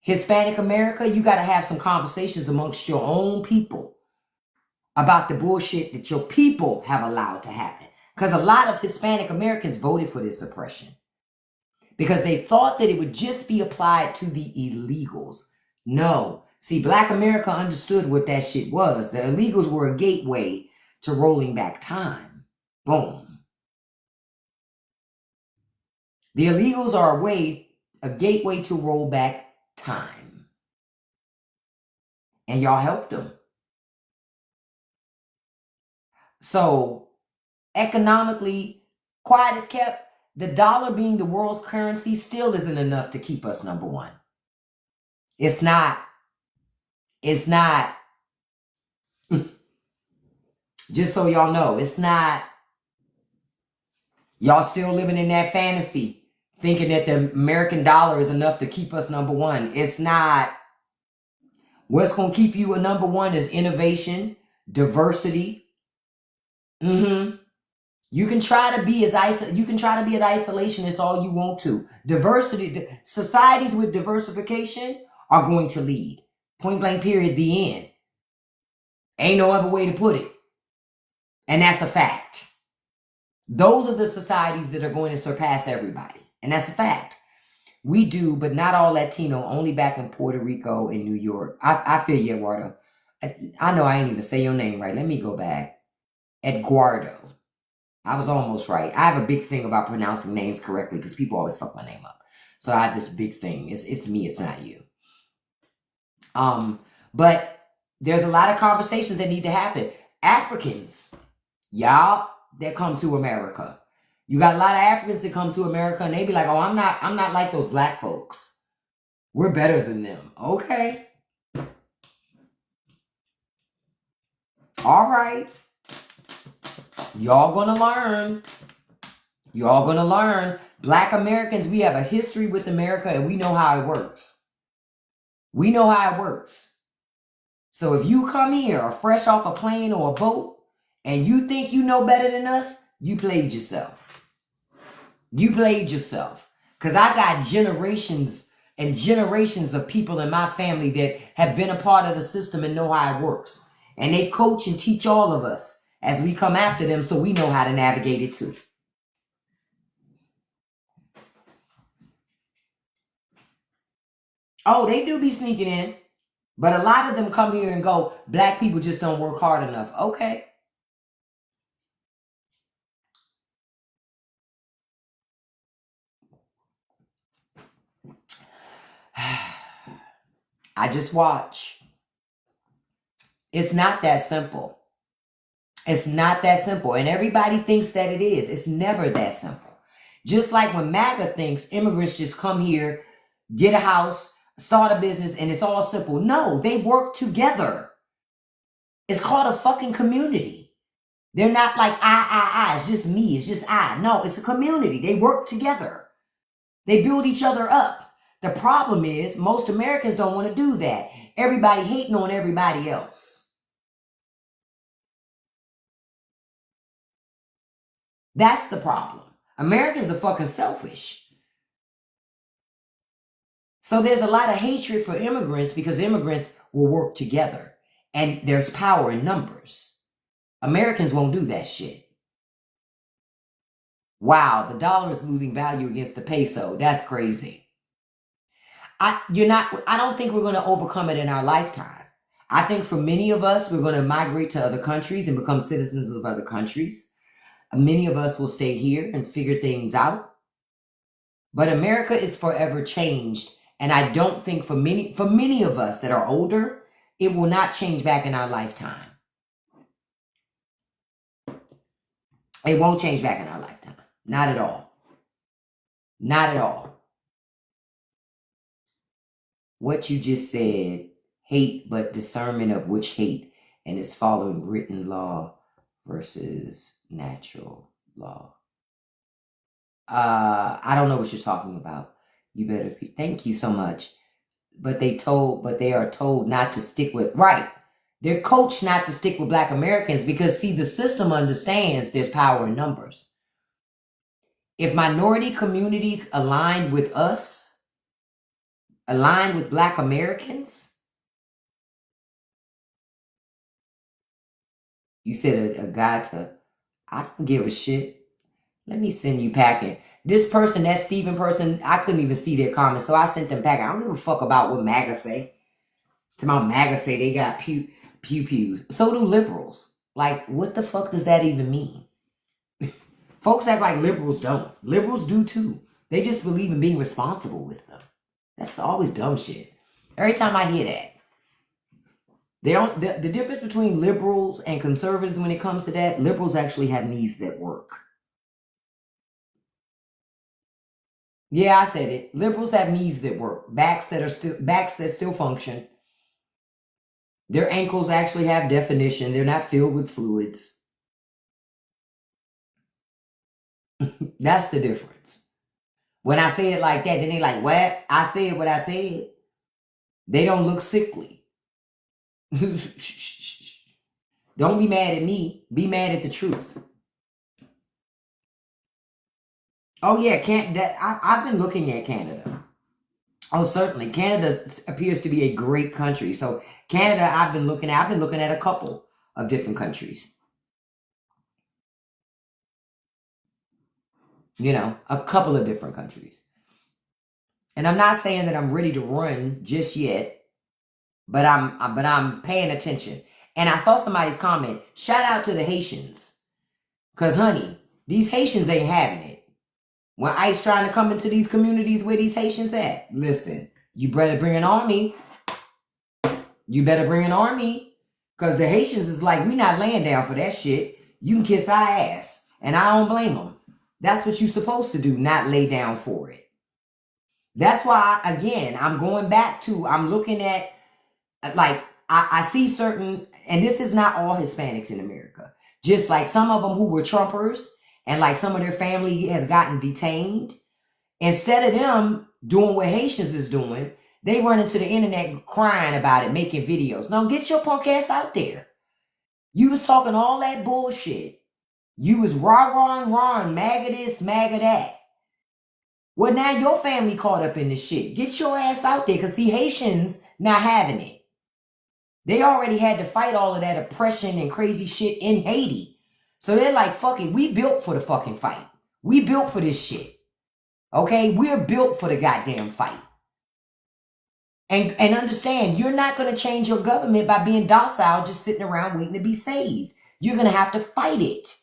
Hispanic America, you got to have some conversations amongst your own people about the bullshit that your people have allowed to happen. Because a lot of Hispanic Americans voted for this suppression because they thought that it would just be applied to the illegals. No. See, Black America understood what that shit was. The illegals were a gateway to rolling back time. Boom. The illegals are a gateway to roll back time. And y'all helped them. So economically, quiet as kept, the dollar being the world's currency still isn't enough to keep us number one. It's not. Just so y'all know, it's not. Y'all still living in that fantasy, thinking that the American dollar is enough to keep us number one. It's not. What's going to keep you a number one is innovation, diversity. You can try to be an isolationist all you want to. Diversity, societies with diversification are going to lead. Point blank period, the end. Ain't no other way to put it. And that's a fact. Those are the societies that are going to surpass everybody. And that's a fact. We do, but not all Latino, only back in Puerto Rico and New York. I feel you, Eduardo. I know I ain't even say your name right. Let me go back. Eduardo. I was almost right. I have a big thing about pronouncing names correctly because people always fuck my name up. So I have this big thing. It's me, it's not you. But there's a lot of conversations that need to happen. Africans, y'all that come to America. You got a lot of Africans that come to America and they be like, oh, I'm not like those black folks. We're better than them. Okay. All right. Y'all gonna learn. Y'all gonna learn. Black Americans, we have a history with America and we know how it works. We know how it works. So if you come here fresh off a plane or a boat and you think you know better than us, you played yourself. You played yourself. Because I got generations and generations of people in my family that have been a part of the system and know how it works. And they coach and teach all of us as we come after them so we know how to navigate it too. Oh, they do be sneaking in. But a lot of them come here and go, black people just don't work hard enough. Okay. I just watch. It's not that simple. It's not that simple. And everybody thinks that it is. It's never that simple. Just like when MAGA thinks immigrants just come here, get a house, start a business, and it's all simple. No, they work together. It's called a fucking community. They're not like, I. It's just me. It's just I. No, it's a community. They work together. They build each other up. The problem is most Americans don't want to do that. Everybody hating on everybody else. That's the problem. Americans are fucking selfish. So there's a lot of hatred for immigrants because immigrants will work together. And there's power in numbers. Americans won't do that shit. Wow, the dollar is losing value against the peso. That's crazy. I don't think we're going to overcome it in our lifetime. I think for many of us, we're going to migrate to other countries and become citizens of other countries. Many of us will stay here and figure things out. But America is forever changed. And I don't think for many of us that are older, it will not change back in our lifetime. It won't change back in our lifetime. Not at all. Not at all. What you just said, hate, but discernment of which hate, and it's following written law versus natural law. I don't know what you're talking about. You better thank you so much. But they are told not to stick with, right. They're coached not to stick with Black Americans because, see, the system understands there's power in numbers. If minority communities aligned with us, aligned with Black Americans, you said a guy to, I don't give a shit. Let me send you packing. This person, that Steven person, I couldn't even see their comments, so I sent them packing. I don't give a fuck about what MAGA say. To my MAGA say they got pews. So do liberals. Like, what the fuck does that even mean? Folks act like liberals don't. Liberals do too. They just believe in being responsible with them. That's always dumb shit. Every time I hear that. They don't. The difference between liberals and conservatives when it comes to that, liberals actually have needs that work. Yeah, I said it. Liberals have needs that work. Backs that still function. Their ankles actually have definition. They're not filled with fluids. That's the difference. When I say it like that, then they like, what? I said what I said. They don't look sickly. Don't be mad at me. Be mad at the truth. Oh yeah, I've been looking at Canada. Oh, certainly. Canada appears to be a great country. So Canada, I've been looking at a couple of different countries. You know, a couple of different countries. And I'm not saying that I'm ready to run just yet, but I'm paying attention. And I saw somebody's comment, shout out to the Haitians. Because, honey, these Haitians ain't having it. When ICE trying to come into these communities where these Haitians at, listen, you better bring an army. You better bring an army. Because the Haitians is like, we not laying down for that shit. You can kiss our ass. And I don't blame them. That's what you're supposed to do, not lay down for it. That's why, again, I'm going back to, I'm looking at, like, I see certain, and this is not all Hispanics in America. Just like some of them who were Trumpers, and like some of their family has gotten detained. Instead of them doing what Haitians is doing, they run into the internet crying about it, making videos. No, get your punk ass out there. You was talking all that bullshit. You was rah, MAGA this, MAGA that. Well, now your family caught up in this shit. Get your ass out there, because see, Haitians not having it. They already had to fight all of that oppression and crazy shit in Haiti. So they're like, fuck it, we built for the fucking fight. We built for this shit. Okay? We're built for the goddamn fight. And understand, you're not going to change your government by being docile, just sitting around waiting to be saved. You're going to have to fight it.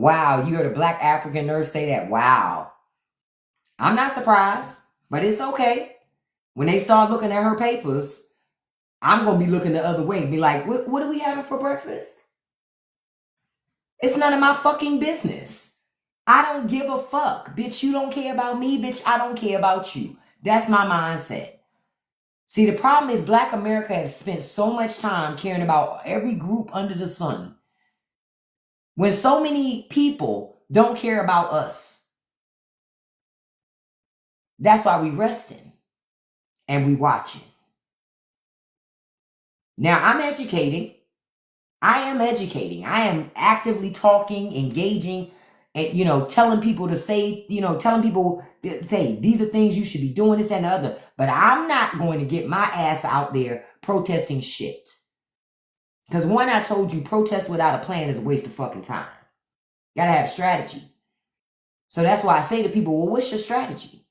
Wow, you heard a black African nurse say that. Wow. I'm not surprised, but it's okay. When they start looking at her papers, I'm going to be looking the other way. Be like, what are we having for breakfast? It's none of my fucking business. I don't give a fuck. Bitch, you don't care about me. Bitch, I don't care about you. That's my mindset. See, the problem is Black America has spent so much time caring about every group under the sun when so many people don't care about us. That's why we resting and we watching. Now, I'm educating. I am educating. I am actively talking, engaging, and, telling people to say, telling people to say, these are things you should be doing, this and the other. But I'm not going to get my ass out there protesting shit. Because one, I told you, protest without a plan is a waste of fucking time. Gotta have strategy. So that's why I say to people, well, what's your strategy?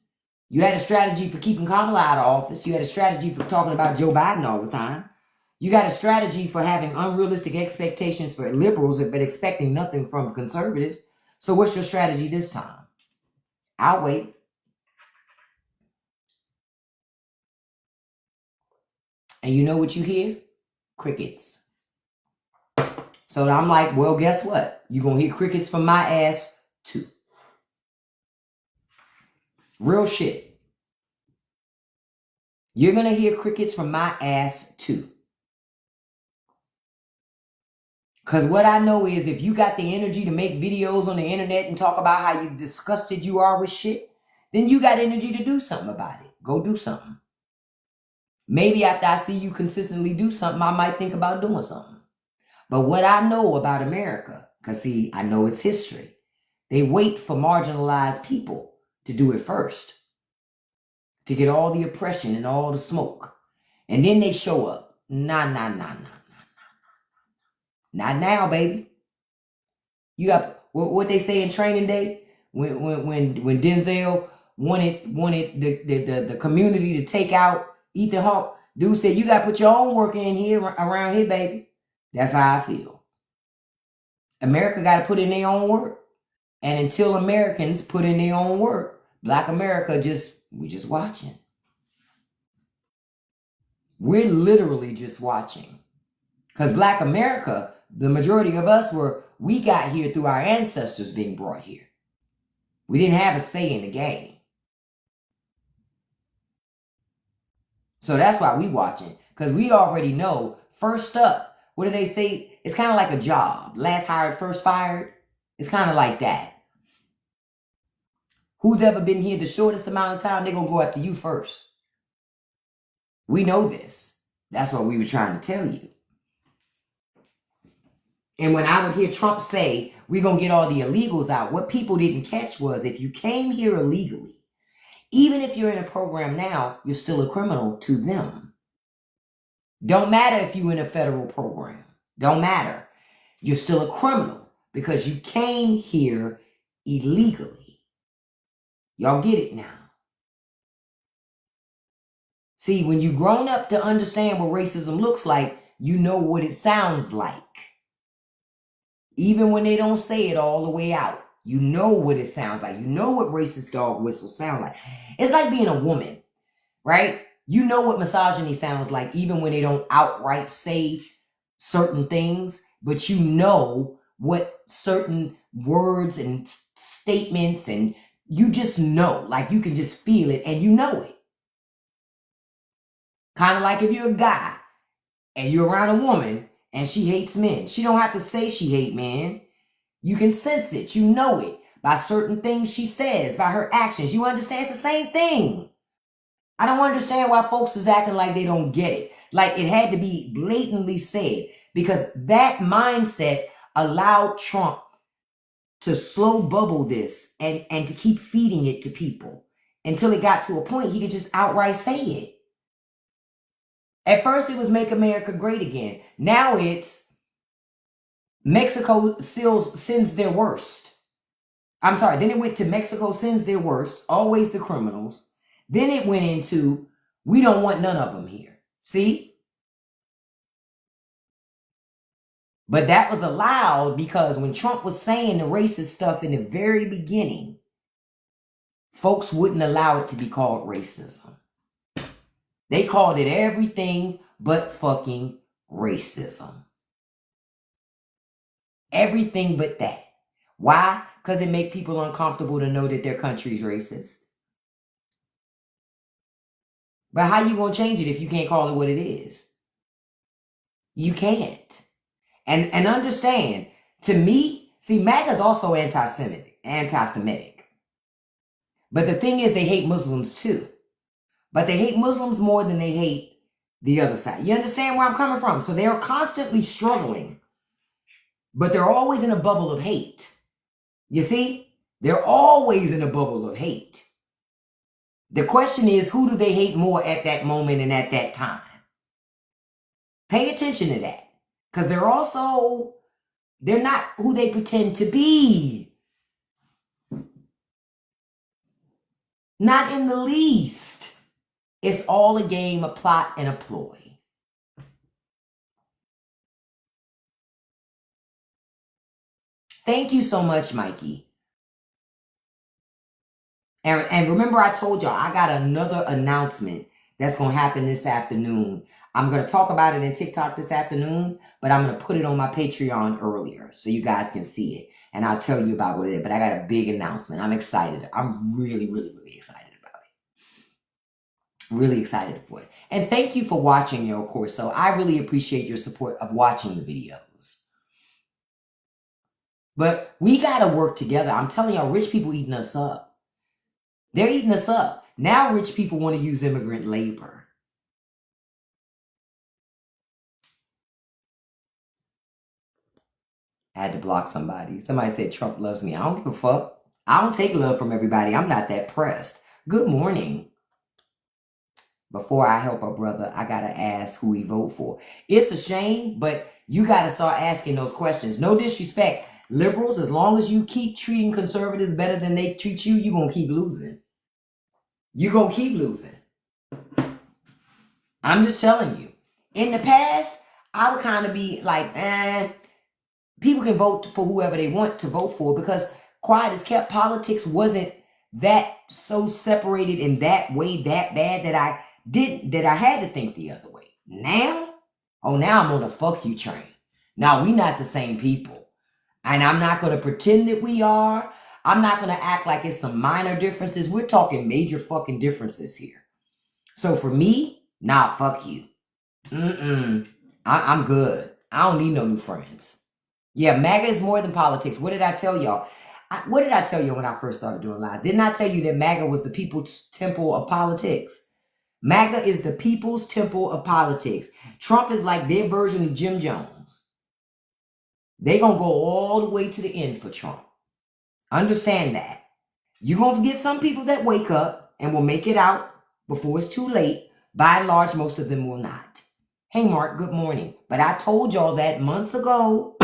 You had a strategy for keeping Kamala out of office. You had a strategy for talking about Joe Biden all the time. You got a strategy for having unrealistic expectations for liberals, but expecting nothing from conservatives. So what's your strategy this time? I'll wait. And you know what you hear? Crickets. So I'm like, well, guess what? You're going to hear crickets from my ass too. Real shit. You're going to hear crickets from my ass too. Because what I know is if you got the energy to make videos on the internet and talk about how you disgusted you are with shit, then you got energy to do something about it. Go do something. Maybe after I see you consistently do something, I might think about doing something. But what I know about America, because see, I know its history, they wait for marginalized people to do it first, to get all the oppression and all the smoke. And then they show up. Nah. Not now, baby. You got what they say in Training Day when Denzel wanted the community to take out Ethan Hawke. Dude said, you got to put your own work in here around here, baby. That's how I feel. America got to put in their own work. And until Americans put in their own work, Black America we just watching. We're literally just watching. Because Black America, the majority of us we got here through our ancestors being brought here. We didn't have a say in the game. So that's why we watching. Because we already know, first up, what do they say? It's kind of like a job. Last hired, first fired. It's kind of like that. Who's ever been here the shortest amount of time, they're going to go after you first. We know this. That's what we were trying to tell you. And when I would hear Trump say, we're going to get all the illegals out, what people didn't catch was if you came here illegally, even if you're in a program now, you're still a criminal to them. Don't matter if you're in a federal program. Don't matter. You're still a criminal because you came here illegally. Y'all get it now. See, when you've grown up to understand what racism looks like, you know what it sounds like. Even when they don't say it all the way out, you know what it sounds like. You know what racist dog whistles sound like. It's like being a woman, right? You know what misogyny sounds like, even when they don't outright say certain things, but you know what certain words and statements, and you just know, like you can just feel it and you know it. Kind of like if you're a guy and you're around a woman and she hates men. She don't have to say she hates men. You can sense it. You know it by certain things she says, by her actions. You understand? It's the same thing. I don't understand why folks is acting like they don't get it. Like it had to be blatantly said, because that mindset allowed Trump to slow bubble this and to keep feeding it to people until it got to a point he could just outright say it. At first it was Make America Great Again. Now it's Mexico sends their worst. I'm sorry. Then it went to Mexico sends their worst, always the criminals. Then it went into, we don't want none of them here. See? But that was allowed because when Trump was saying the racist stuff in the very beginning, folks wouldn't allow it to be called racism. They called it everything but fucking racism. Everything but that. Why? Because it make people uncomfortable to know that their country's racist. But how you gonna change it if you can't call it what it is? You can't. And understand, to me, see, MAGA's also anti-Semitic. But the thing is, they hate Muslims too. But they hate Muslims more than they hate the other side. You understand where I'm coming from? So they're constantly struggling, but they're always in a bubble of hate. You see? They're always in a bubble of hate. The question is, who do they hate more at that moment and at that time? Pay attention to that. Because they're not who they pretend to be. Not in the least. It's all a game, a plot, and a ploy. Thank you so much, Mikey. And remember, I told y'all, I got another announcement that's going to happen this afternoon. I'm going to talk about it in TikTok this afternoon, but I'm going to put it on my Patreon earlier so you guys can see it. And I'll tell you about what it is. But I got a big announcement. I'm excited. I'm really, really, really excited about it. Really excited for it. And thank you for watching, of course. So I really appreciate your support of watching the videos. But we got to work together. I'm telling y'all, rich people eating us up. They're eating us up. Now rich people want to use immigrant labor. I had to block somebody. Somebody said Trump loves me. I don't give a fuck. I don't take love from everybody. I'm not that pressed. Good morning. Before I help a brother, I got to ask who he vote for. It's a shame, but you got to start asking those questions. No disrespect. Liberals, as long as you keep treating conservatives better than they treat you, you're going to keep losing. You're going to keep losing. I'm just telling you. In the past, I would kind of be like, people can vote for whoever they want to vote for because quiet as kept, politics wasn't that so separated in that way, that bad that I had to think the other way. Now I'm on a fuck you train. Now we not the same people. And I'm not going to pretend that we are. I'm not going to act like it's some minor differences. We're talking major fucking differences here. So for me, nah, fuck you. I'm good. I don't need no new friends. Yeah, MAGA is more than politics. What did I tell y'all? What did I tell you when I first started doing lives? Didn't I tell you that MAGA was the people's temple of politics? MAGA is the people's temple of politics. Trump is like their version of Jim Jones. They're going to go all the way to the end for Trump. Understand that. You're going to get some people that wake up and will make it out before it's too late. By and large, most of them will not. Hey, Mark, good morning. But I told y'all that months ago.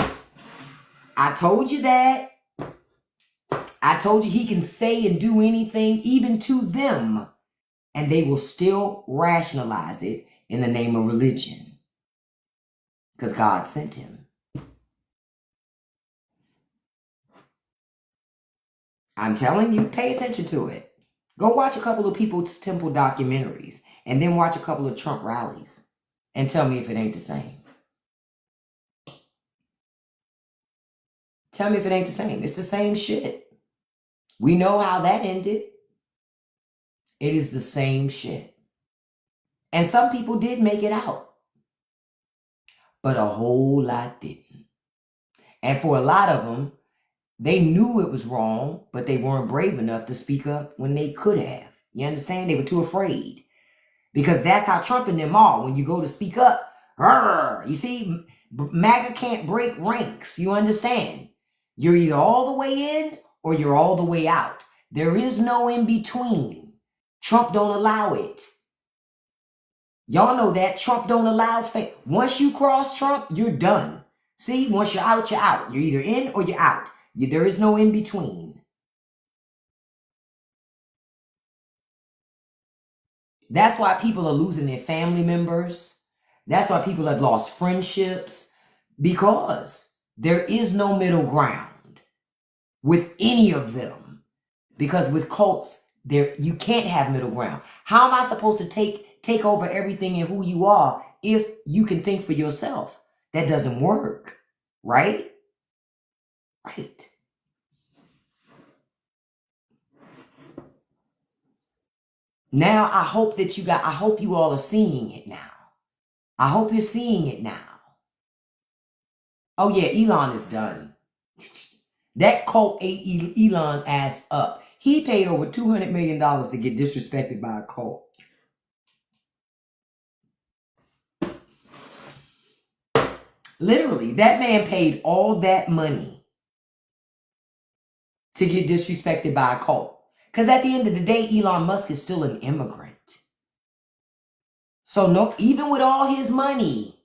I told you that. I told you he can say and do anything, even to them, and they will still rationalize it in the name of religion. Because God sent him. I'm telling you, pay attention to it. Go watch a couple of People's Temple documentaries and then watch a couple of Trump rallies and tell me if it ain't the same. Tell me if it ain't the same. It's the same shit. We know how that ended. It is the same shit. And some people did make it out, but a whole lot didn't. And for a lot of them, they knew it was wrong, but they weren't brave enough to speak up when they could have. You understand? They were too afraid. Because that's how Trump and them are. When you go to speak up, you see, MAGA can't break ranks. You understand? You're either all the way in or you're all the way out. There is no in between. Trump don't allow it. Y'all know that. Trump don't allow fake. Once you cross Trump, you're done. See, once you're out, you're out. You're either in or you're out. There is no in between. That's why people are losing their family members. That's why people have lost friendships. because there is no middle ground with any of them. Because with cults, you can't have middle ground. How am I supposed to take over everything and who you are if you can think for yourself? That doesn't work, right? Right. Now I hope you all are seeing it now. I hope you're seeing it now. Oh yeah, Elon is done. That cult ate Elon ass up. He paid over $200 million to get disrespected by a cult. Literally, that man paid all that money to get disrespected by a cult. Because at the end of the day, Elon Musk is still an immigrant. So no, even with all his money,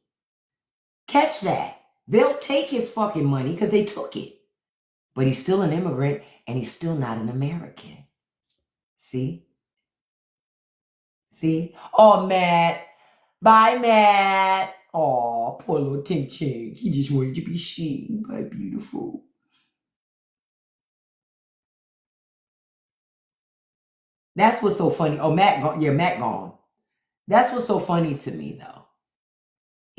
catch that. They'll take his fucking money because they took it. But he's still an immigrant and he's still not an American. See? See? Oh, Matt. Bye, Matt. Oh, poor little Ting Ching. He just wanted to be seen by beautiful. That's what's so funny. Oh, Matt gone. Yeah, Matt gone. That's what's so funny to me, though.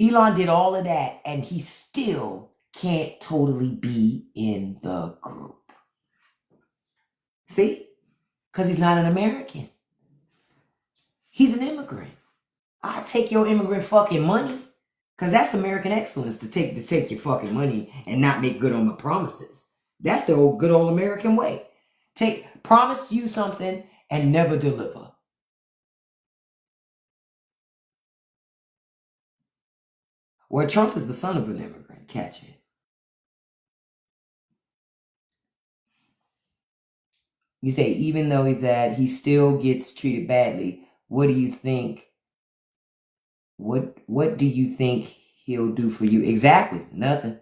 Elon did all of that, and he still can't totally be in the group. See? Because he's not an American. He's an immigrant. I take your immigrant fucking money. Because that's American excellence, to take your fucking money and not make good on my promises. That's the good old American way. Promise you something and never deliver. Well, Trump is the son of an immigrant. Catch it. You say, even though he still gets treated badly. What do you think? What do you think he'll do for you? Exactly. Nothing.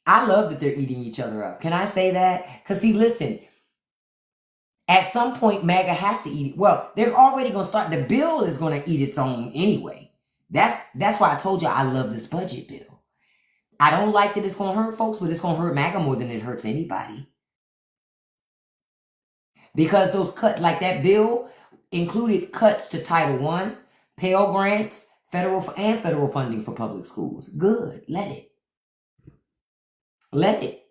I love that they're eating each other up. Can I say that? Because see, listen, at some point, MAGA has to eat it. Well, they're already going to start. The bill is going to eat its own anyway. That's why I told you I love this budget bill. I don't like that it's going to hurt folks, but it's going to hurt MAGA more than it hurts anybody. Because those cuts, like that bill, included cuts to Title I, Pell Grants, federal funding for public schools. Good. Let it. Let it.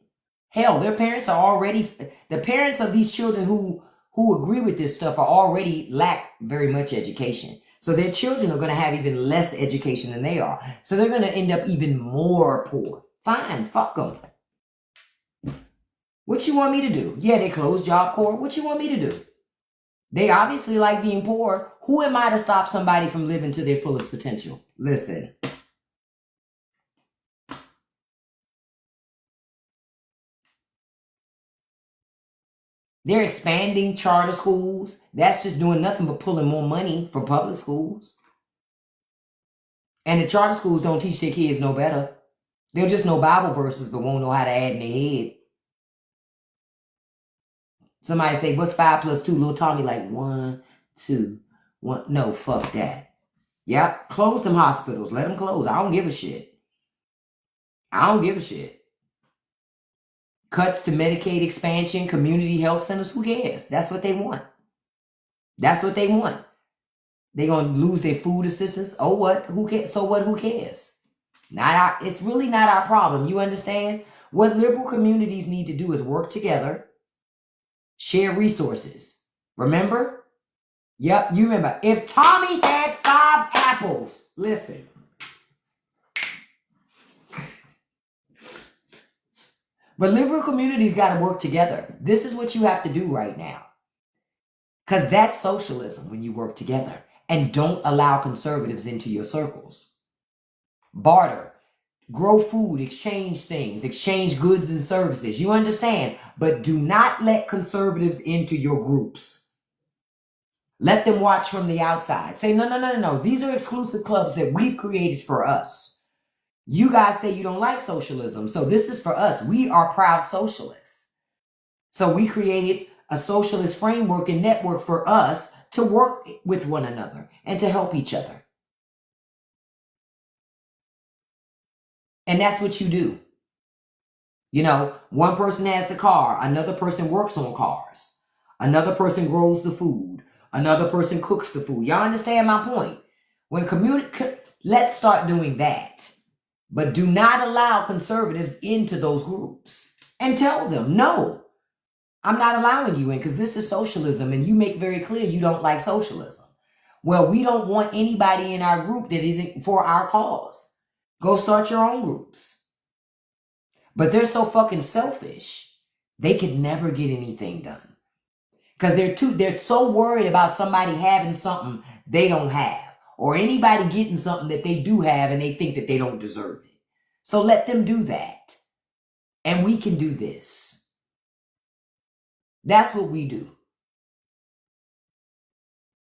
Hell, their parents are already, the parents of these children who agree with this stuff are already lack very much education. So their children are going to have even less education than they are. So they're going to end up even more poor. Fine, fuck them. What you want me to do? Yeah, they closed Job Corps. What you want me to do? They obviously like being poor. Who am I to stop somebody from living to their fullest potential? Listen. They're expanding charter schools. That's just doing nothing but pulling more money from public schools. And the charter schools don't teach their kids no better. They'll just know Bible verses but won't know how to add in their head. Somebody say, what's 5 + 2? Little Tommy like 1, 2, 1. No, fuck that. Yep, close them hospitals. Let them close. I don't give a shit. I don't give a shit. Cuts to Medicaid expansion, community health centers. Who cares? That's what they want. That's what they want. They're going to lose their food assistance. Oh, what? Who cares? So what? Who cares? It's really not our problem. You understand? What liberal communities need to do is work together, share resources. Remember? Yep, you remember. If Tommy had 5 apples, listen. But liberal communities got to work together. This is what you have to do right now. Because that's socialism when you work together. And don't allow conservatives into your circles. Barter. Grow food. Exchange things. Exchange goods and services. You understand? But do not let conservatives into your groups. Let them watch from the outside. Say, no. These are exclusive clubs that we've created for us. You guys say you don't like socialism, so this is for us. We are proud socialists. So we created a socialist framework and network for us to work with one another and to help each other. And that's what you do. You know, one person has the car, another person works on cars, another person grows the food, another person cooks the food. Y'all understand my point? When let's start doing that. But do not allow conservatives into those groups and tell them, no, I'm not allowing you in because this is socialism and you make very clear you don't like socialism. Well, we don't want anybody in our group that isn't for our cause. Go start your own groups. But they're so fucking selfish. They could never get anything done. Because they're so worried about somebody having something they don't have. Or anybody getting something that they do have and they think that they don't deserve it. So let them do that. And we can do this. That's what we do.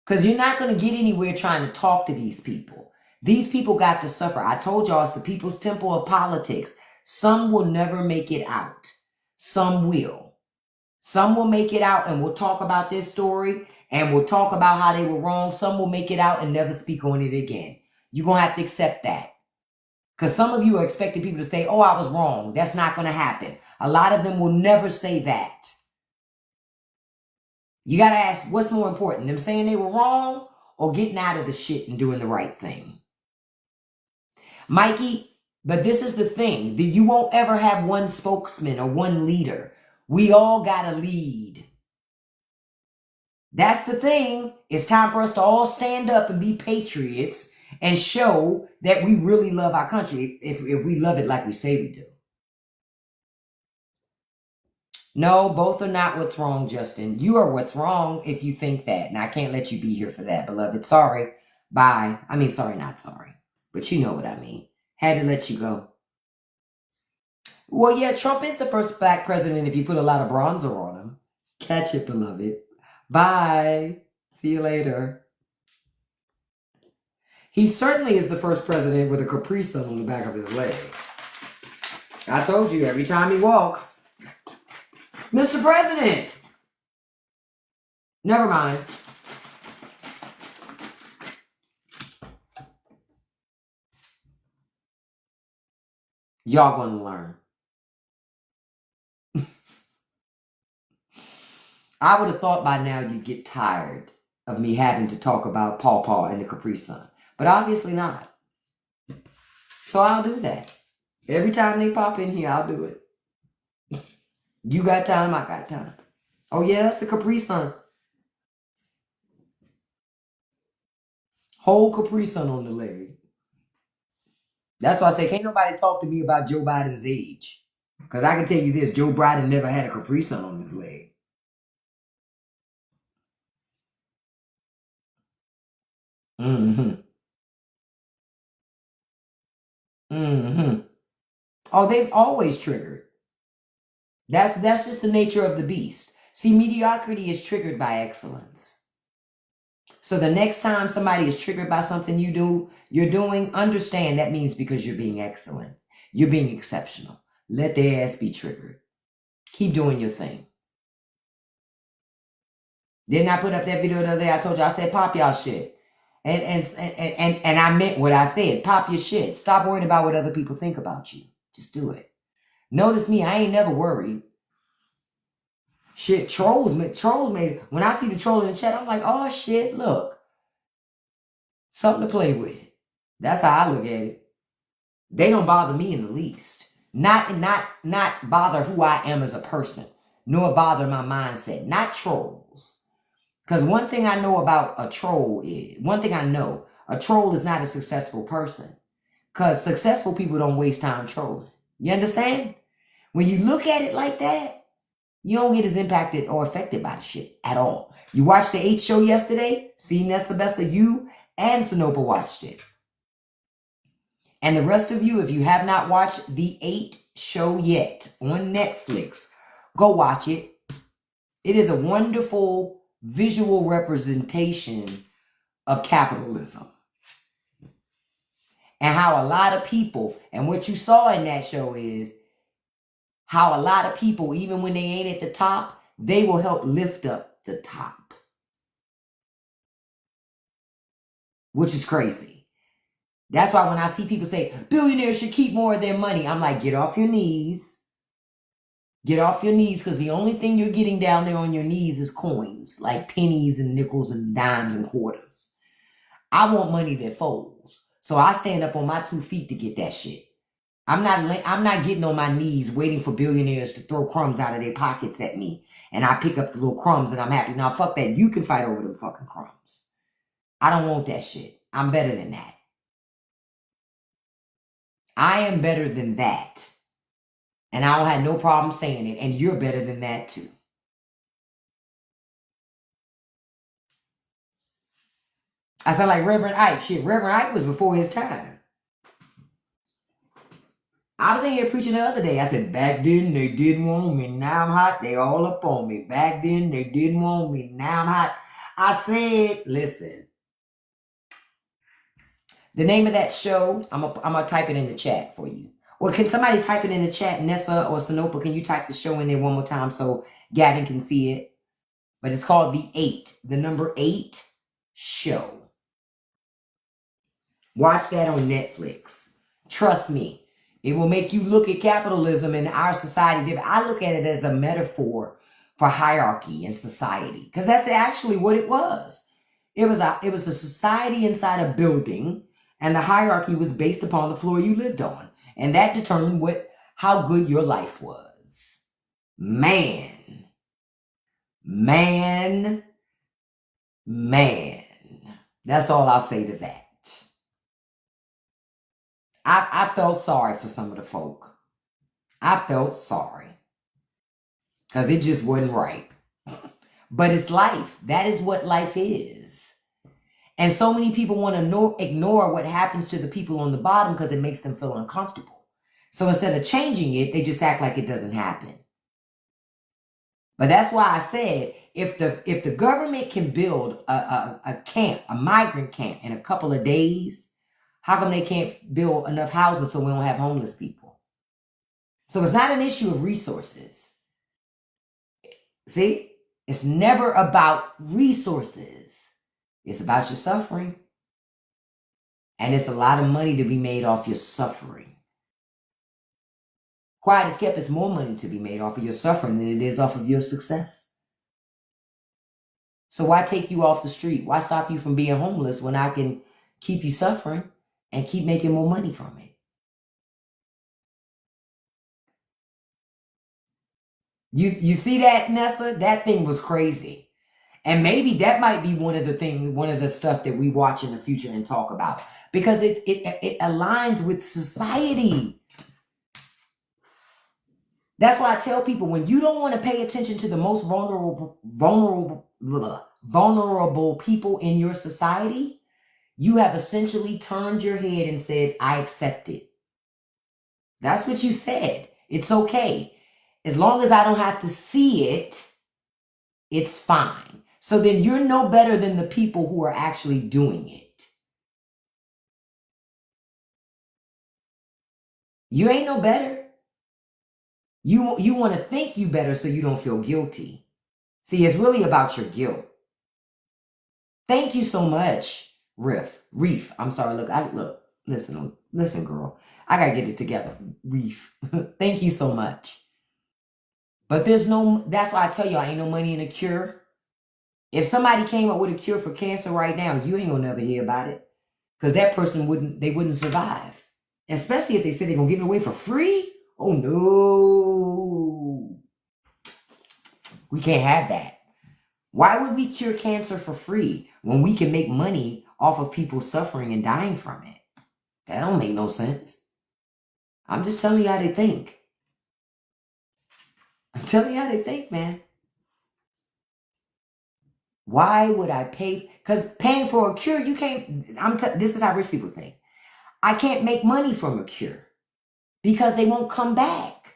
Because you're not going to get anywhere trying to talk to these people. These people got to suffer. I told y'all it's the people's temple of politics. Some will never make it out. Some will. Some will make it out and we'll talk about this story and we'll talk about how they were wrong. Some will make it out and never speak on it again. You're going to have to accept that. Because some of you are expecting people to say, oh, I was wrong. That's not going to happen. A lot of them will never say that. You got to ask, what's more important? Them saying they were wrong or getting out of the shit and doing the right thing? Mikey, but this is the thing. You won't ever have one spokesman or one leader. We all got to lead. That's the thing. It's time for us to all stand up and be patriots and show that we really love our country if we love it like we say we do. No, both are not what's wrong, Justin. You are what's wrong if you think that. And I can't let you be here for that, beloved. Sorry. Bye. I mean, sorry, not sorry. But you know what I mean. Had to let you go. Well, yeah, Trump is the first black president if you put a lot of bronzer on him. Catch it, beloved. Bye. See you later. He certainly is the first president with a Capri Sun on the back of his leg. I told you, every time he walks. Mr. President! Never mind. Y'all gonna learn. I would have thought by now you'd get tired of me having to talk about Paw Paw and the Capri Sun. But obviously not. So I'll do that. Every time they pop in here, I'll do it. You got time, I got time. Oh yeah, that's the Capri Sun. Whole Capri Sun on the leg. That's why I say, can't nobody talk to me about Joe Biden's age. Because I can tell you this, Joe Biden never had a Capri Sun on his leg. Mm-hmm. Mm-hmm. Oh, they've always triggered. That's just the nature of the beast. See, mediocrity is triggered by excellence. So the next time somebody is triggered by something you're doing, understand that means because you're being excellent. You're being exceptional. Let their ass be triggered. Keep doing your thing. Didn't I put up that video the other day? I told you, I said, pop y'all shit. And I meant what I said. Pop your shit. Stop worrying about what other people think about you. Just do it. Notice me, I ain't never worried. Shit, trolls made. When I see the troll in the chat, I'm like, oh shit, look. Something to play with. That's how I look at it. They don't bother me in the least. Not bother who I am as a person, nor bother my mindset. Not trolls. Because one thing I know about a troll is, a troll is not a successful person. Because successful people don't waste time trolling. You understand? When you look at it like that, you don't get as impacted or affected by the shit at all. You watched the 8 show yesterday? See, Nessa Bessa, you and Sinopa watched it. And the rest of you, if you have not watched the 8 show yet on Netflix, go watch it. It is a wonderful visual representation of capitalism. And how a lot of people, and what you saw in that show is how a lot of people, even when they ain't at the top, they will help lift up the top. Which is crazy. That's why when I see people say billionaires should keep more of their money, I'm like, get off your knees. Get off your knees, because the only thing you're getting down there on your knees is coins, like pennies and nickels and dimes and quarters. I want money that folds. So I stand up on my 2 feet to get that shit. I'm not getting on my knees waiting for billionaires to throw crumbs out of their pockets at me. And I pick up the little crumbs and I'm happy. Now, fuck that. You can fight over them fucking crumbs. I don't want that shit. I'm better than that. I am better than that. And I don't have no problem saying it. And you're better than that too. I sound like Reverend Ike. Shit, Reverend Ike was before his time. I was in here preaching the other day. I said, back then they didn't want me. Now I'm hot. They all up on me. Back then they didn't want me. Now I'm hot. I said, listen. The name of that show, I'm gonna type it in the chat for you. Or can somebody type it in the chat? Nessa or Sanopa, can you type the show in there one more time so Gavin can see it? But it's called The 8, the number 8 show. Watch that on Netflix. Trust me. It will make you look at capitalism in our society. I look at it as a metaphor for hierarchy in society, because that's actually what it was. It was a society inside a building, and the hierarchy was based upon the floor you lived on, and that determined how good your life was. Man. That's all I'll say to that. I felt sorry for some of the folk. I felt sorry. Because it just wasn't right. But it's life. That is what life is. And so many people want to ignore what happens to the people on the bottom because it makes them feel uncomfortable. So instead of changing it, they just act like it doesn't happen. But that's why I said, if the government can build a camp, a migrant camp in a couple of days, how come they can't build enough housing so we don't have homeless people? So it's not an issue of resources. See? It's never about resources. It's about your suffering. And it's a lot of money to be made off your suffering. Quiet as kept, it's more money to be made off of your suffering than it is off of your success. So why take you off the street? Why stop you from being homeless when I can keep you suffering and keep making more money from it? You see that, Nessa? That thing was crazy. And maybe that might be one of the stuff that we watch in the future and talk about, because it aligns with society. That's why I tell people, when you don't want to pay attention to the most vulnerable people in your society, you have essentially turned your head and said, I accept it. That's what you said. It's okay. As long as I don't have to see it, it's fine. So then you're no better than the people who are actually doing it. You ain't no better. You want to think you better so you don't feel guilty. See, it's really about your guilt. Thank you so much, Reef. I'm sorry. Look, listen, girl. I gotta get it together. Reef. Thank you so much. But that's why I tell you, I ain't no money in a cure. If somebody came up with a cure for cancer right now, you ain't gonna never hear about it. Because that person wouldn't survive. Especially if they said they're gonna give it away for free. Oh no. We can't have that. Why would we cure cancer for free when we can make money off of people suffering and dying from it? That don't make no sense. I'm just telling you how they think. I'm telling you how they think, man. Why would I pay? Because paying for a cure, you can't. This is how rich people think. I can't make money from a cure because they won't come back.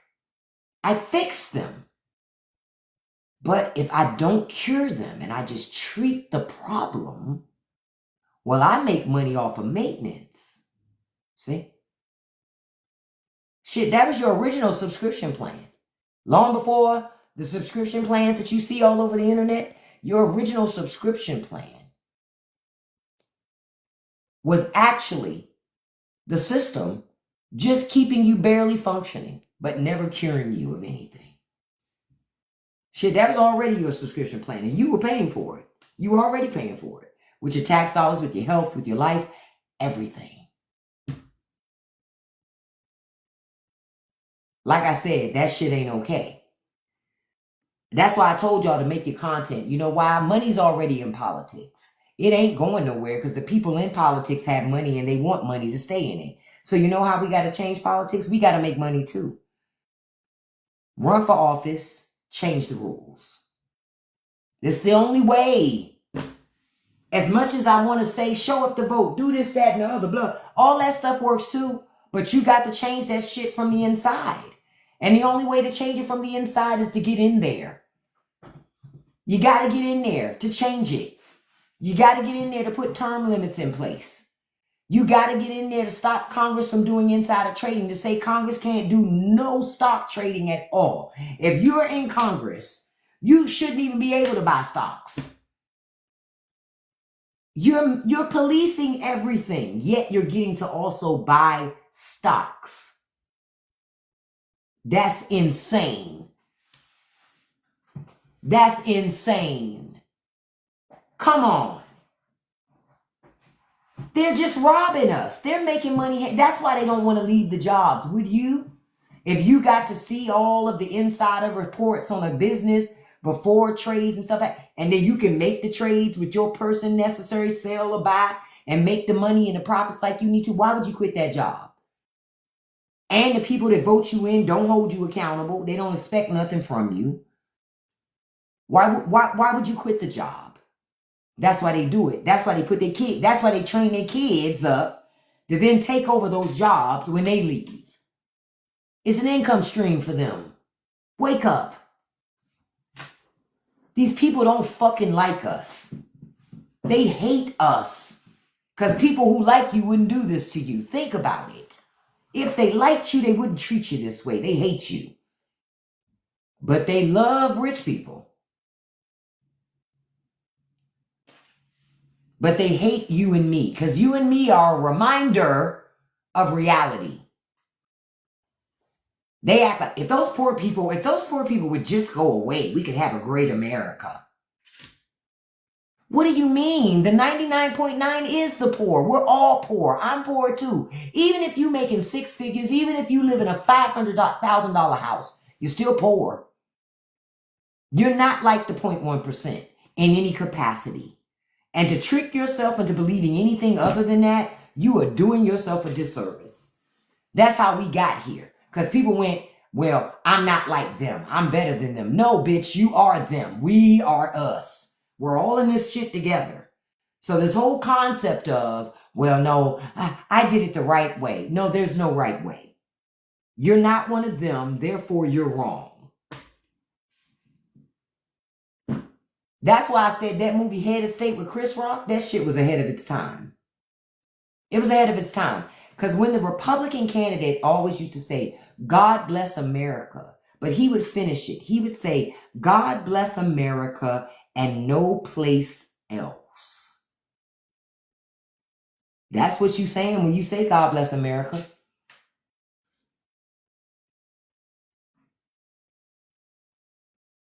I fix them. But if I don't cure them and I just treat the problem, well, I make money off of maintenance. See? Shit, that was your original subscription plan. Long before the subscription plans that you see all over the internet, your original subscription plan was actually The system just keeping you barely functioning, but never curing you of anything. Shit, that was already your subscription plan, and you were paying for it. You were already paying for it. With your tax dollars, with your health, with your life, everything. Like I said, that shit ain't okay. That's why I told y'all to make your content. You know why? Money's already in politics. It ain't going nowhere because the people in politics have money and they want money to stay in it. So you know how we got to change politics? We got to make money too. Run for office, change the rules. It's the only way. As much as I want to say, show up to vote, do this, that, and the other, blah, all that stuff works too. But you got to change that shit from the inside. And the only way to change it from the inside is to get in there. You got to get in there to change it. You got to get in there to put term limits in place. You got to get in there to stop Congress from doing insider trading, to say Congress can't do no stock trading at all. If you're in Congress, you shouldn't even be able to buy stocks. You're policing everything, yet you're getting to also buy stocks. That's insane. That's insane. Come on. They're just robbing us. They're making money. That's why they don't want to leave the jobs. Would you? If you got to see all of the insider reports on a business before trades and stuff, and then you can make the trades with your person necessary, sell or buy, and make the money and the profits like you need to, why would you quit that job? And the people that vote you in don't hold you accountable. They don't expect nothing from you. Why would you quit the job? That's why they do it. That's why they put their kids, that's why they train their kids up to then take over those jobs when they leave. It's an income stream for them. Wake up. These people don't fucking like us. They hate us. Because people who like you wouldn't do this to you. Think about it. If they liked you, they wouldn't treat you this way. They hate you. But they love rich people. But they hate you and me. Because you and me are a reminder of reality. They act like if those poor people would just go away, we could have a great America. What do you mean? The 99.9 is the poor. We're all poor. I'm poor too. Even if you're making six figures, even if you live in a $500,000 house, you're still poor. You're not like the 0.1% in any capacity. And to trick yourself into believing anything other than that, you are doing yourself a disservice. That's how we got here. Because people went, well, I'm not like them. I'm better than them. No, bitch, you are them. We are us. We're all in this shit together. So this whole concept of, well, no, I did it the right way. No, there's no right way. You're not one of them, therefore you're wrong. That's why I said that movie Head of State with Chris Rock, that shit was ahead of its time. It was ahead of its time. Because when the Republican candidate always used to say, God bless America, but he would finish it. He would say, God bless America and no place else. That's what you're saying when you say God bless America.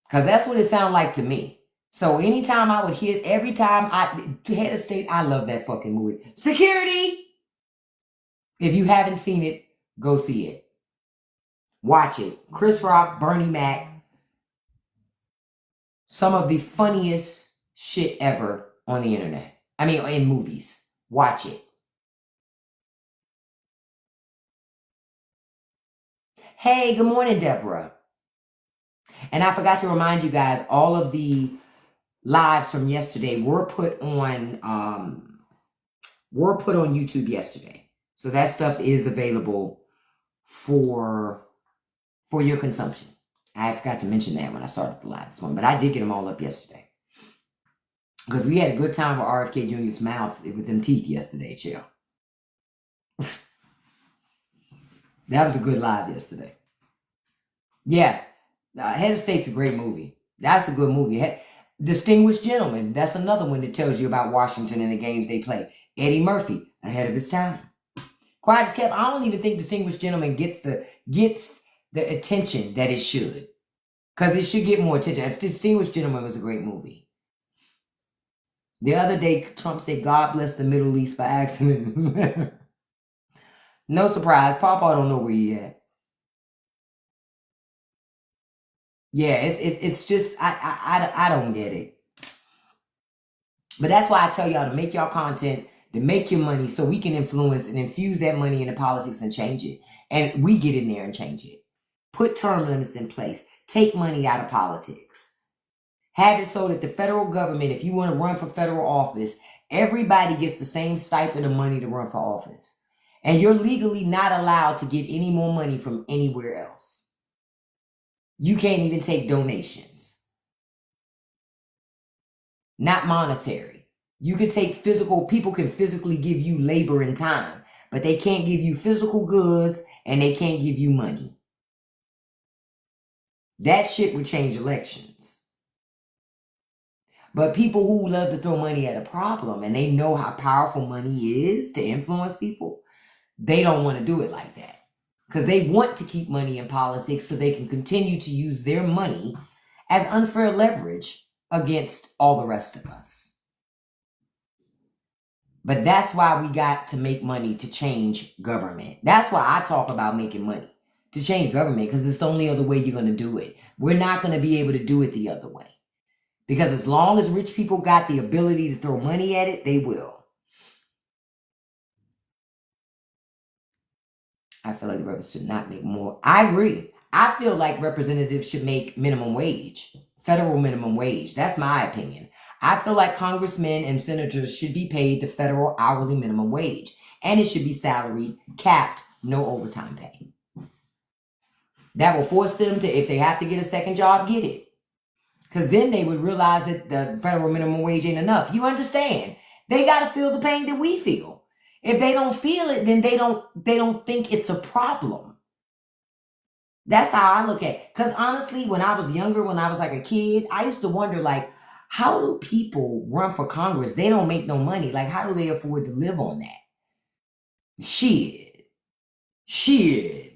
Because that's what it sounded like to me. So anytime I would hear, every time Head of State, I love that fucking movie. Security! If you haven't seen it, go see it. Watch it. Chris Rock, Bernie Mac. Some of the funniest shit ever on the internet. I mean, in movies. Watch it. Hey, good morning, Deborah. And I forgot to remind you guys, all of the lives from yesterday were put on YouTube yesterday. So that stuff is available for your consumption. I forgot to mention that when I started the live this morning, but I did get them all up yesterday. Because we had a good time with RFK Jr.'s mouth with them teeth yesterday, chill. That was a good live yesterday. Yeah, Head of State's a great movie. That's a good movie. Distinguished Gentleman, that's another one that tells you about Washington and the games they play. Eddie Murphy, ahead of his time. Quiet as kept. I don't even think Distinguished Gentleman gets the attention that it should. Because it should get more attention. Distinguished Gentleman was a great movie. The other day, Trump said, God bless the Middle East by accident. No surprise. Papa don't know where he at. Yeah, it's just, I don't get it. But that's why I tell y'all to make y'all content, to make your money so we can influence and infuse that money into politics and change it. And we get in there and change it. Put term limits in place. Take money out of politics. Have it so that the federal government, if you want to run for federal office, everybody gets the same stipend of money to run for office. And you're legally not allowed to get any more money from anywhere else. You can't even take donations. Not monetary. You can take physical, people can physically give you labor and time, but they can't give you physical goods and they can't give you money. That shit would change elections. But people who love to throw money at a problem and they know how powerful money is to influence people, they don't want to do it like that. Because they want to keep money in politics so they can continue to use their money as unfair leverage against all the rest of us. But that's why we got to make money to change government. That's why I talk about making money to change government, because it's the only other way you're going to do it. We're not going to be able to do it the other way. Because as long as rich people got the ability to throw money at it, they will. I feel like the representatives should not make more. I agree. I feel like representatives should make minimum wage, federal minimum wage. That's my opinion. I feel like congressmen and senators should be paid the federal hourly minimum wage. And it should be salary, capped, no overtime pay. That will force them to, if they have to get a second job, get it. Because then they would realize that the federal minimum wage ain't enough. You understand? They got to feel the pain that we feel. If they don't feel it, then they don't think it's a problem. That's how I look at it. Because honestly, when I was younger, when I was like a kid, I used to wonder, like, how do people run for Congress? They don't make no money. Like, how do they afford to live on that? Shit.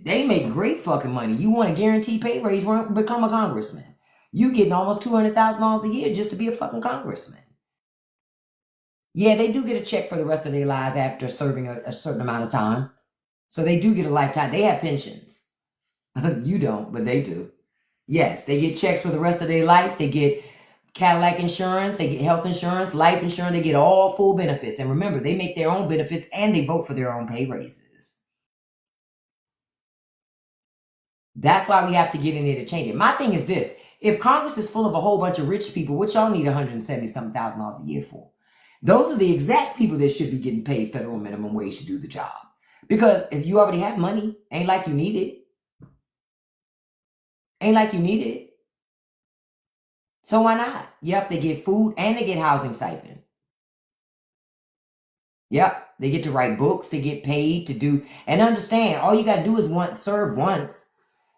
They make great fucking money. You want a guaranteed pay raise, become a congressman. You getting almost $200,000 a year just to be a fucking congressman. Yeah, they do get a check for the rest of their lives after serving a certain amount of time. So they do get a lifetime. They have pensions. You don't, but they do. Yes, they get checks for the rest of their life. They get Cadillac insurance. They get health insurance, life insurance. They get all full benefits. And remember, they make their own benefits and they vote for their own pay raises. That's why we have to get in there to change it. My thing is this. If Congress is full of a whole bunch of rich people, what y'all need $170,000 a year for? Those are the exact people that should be getting paid federal minimum wage to do the job. Because if you already have money, ain't like you need it. Ain't like you need it. So why not? Yep, they get food and they get housing stipend. Yep, they get to write books, they get paid to do, and understand, all you got to do is serve once.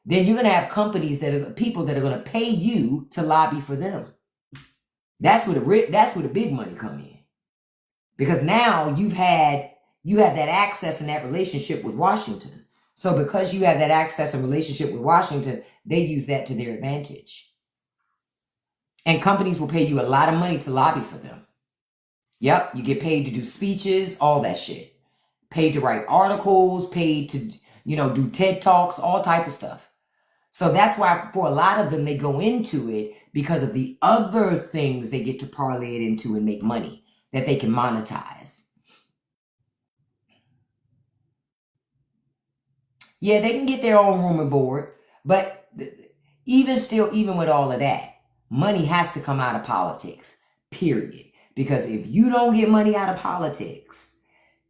Then you're going to have companies that are people that are going to pay you to lobby for them. That's where the big money come in. Because now you have that access and that relationship with Washington. So because you have that access and relationship with Washington, they use that to their advantage. And companies will pay you a lot of money to lobby for them. Yep, you get paid to do speeches, all that shit. Paid to write articles, paid to, do TED Talks, all type of stuff. So that's why for a lot of them, they go into it because of the other things they get to parlay it into and make money that they can monetize. Yeah, they can get their own room and board, but even with all of that, money has to come out of politics, period. Because if you don't get money out of politics,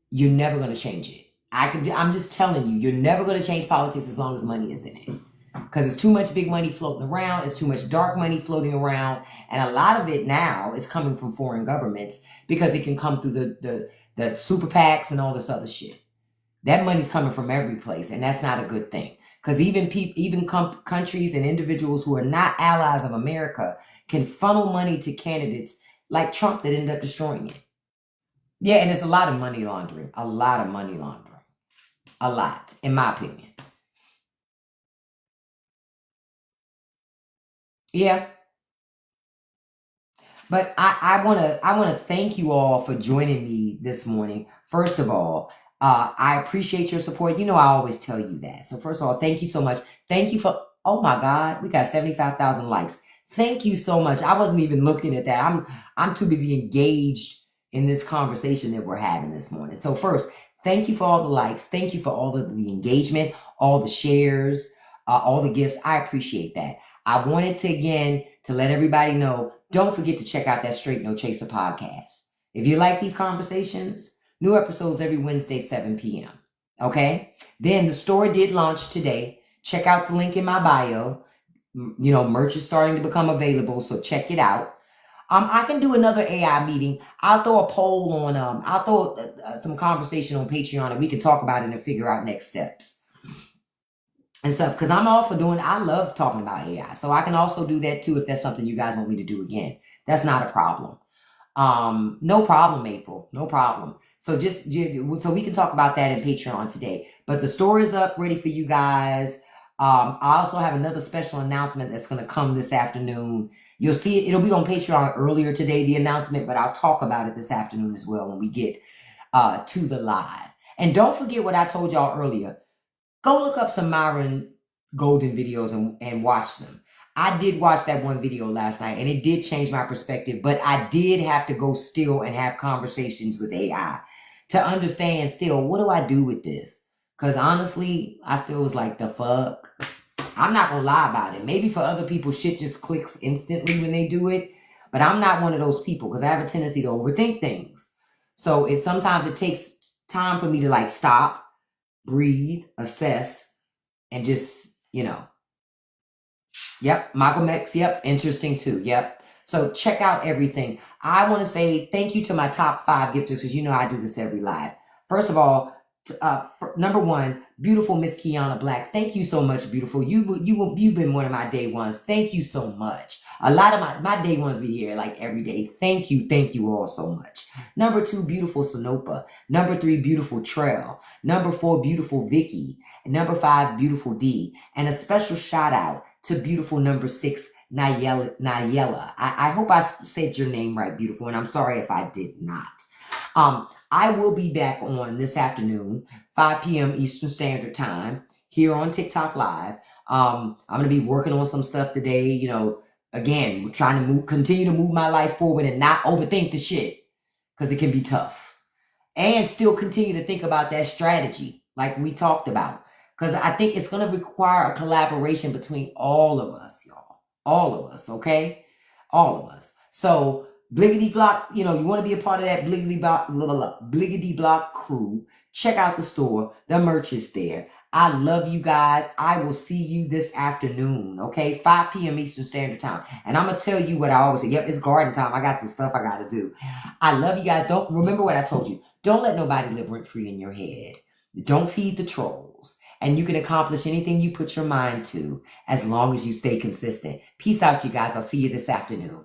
you're never going to change it. I'm just telling you, you're never going to change politics as long as money is in it. Because it's too much big money floating around. It's too much dark money floating around. And a lot of it now is coming from foreign governments because it can come through the super PACs and all this other shit. That money's coming from every place. And that's not a good thing. Because even countries and individuals who are not allies of America can funnel money to candidates like Trump that ended up destroying it. Yeah, and it's a lot of money laundering. A lot of money laundering. A lot, in my opinion. Yeah. But I wanna thank you all for joining me this morning. First of all, I appreciate your support. You know I always tell you that. So first of all, thank you so much. Thank you for, oh my God, we got 75,000 likes. Thank you so much. I wasn't even looking at that. I'm too busy engaged in this conversation that we're having this morning. So first, thank you for all the likes. Thank you for all of the engagement, all the shares, all the gifts. I appreciate that. I wanted to again to let everybody know, don't forget to check out that Straight No Chaser podcast. If you like these conversations, new episodes every Wednesday, 7 p.m. Okay? Then the store did launch today. Check out the link in my bio. You know, merch is starting to become available, so check it out. I can do another AI meeting. I'll throw a poll on, I'll throw some conversation on Patreon and we can talk about it and figure out next steps and stuff, because I'm all for doing, I love talking about AI. So I can also do that too if that's something you guys want me to do again. That's not a problem. No problem, April. No problem. So so we can talk about that in Patreon today. But the store is up, ready for you guys. I also have another special announcement that's going to come this afternoon. You'll see it. It'll be on Patreon earlier today, the announcement, but I'll talk about it this afternoon as well when we get to the live. And don't forget what I told y'all earlier. Go look up some Myron Golden videos and watch them. I did watch that one video last night and it did change my perspective, but I did have to go still and have conversations with AI to understand still, what do I do with this? Because honestly, I still was like, the fuck? I'm not going to lie about it. Maybe for other people, shit just clicks instantly when they do it, but I'm not one of those people because I have a tendency to overthink things. So sometimes it takes time for me to like stop, breathe, assess, and just, Yep, Malcolm X, yep, interesting too, yep. So check out everything. I want to say thank you to my top 5 gifters because you know I do this every live. First of all, number 1, beautiful Miss Kiana Black. Thank you so much, beautiful. You've been one of my day ones. Thank you so much. A lot of my day ones be here like every day. Thank you all so much. Number 2, beautiful Sonopa. Number 3, beautiful Trail. Number 4, beautiful Vicky. And number 5, beautiful D. And a special shout out to beautiful number 6, Nayela. I hope I said your name right, beautiful, and I'm sorry if I did not. I will be back on this afternoon, 5 p.m. Eastern Standard Time, here on TikTok Live. I'm going to be working on some stuff today, again, we're trying to continue to move my life forward and not overthink the shit, because it can be tough. And still continue to think about that strategy, like we talked about. Because I think it's going to require a collaboration between all of us, y'all. All of us, okay? All of us. So, Bliggity Block, you want to be a part of that Bliggity Block crew. Check out the store. The merch is there. I love you guys. I will see you this afternoon, okay? 5 p.m. Eastern Standard Time. And I'm going to tell you what I always say. Yep, it's garden time. I got some stuff I got to do. I love you guys. Don't remember what I told you. Don't let nobody live rent-free in your head. Don't feed the trolls. And you can accomplish anything you put your mind to as long as you stay consistent. Peace out, you guys. I'll see you this afternoon.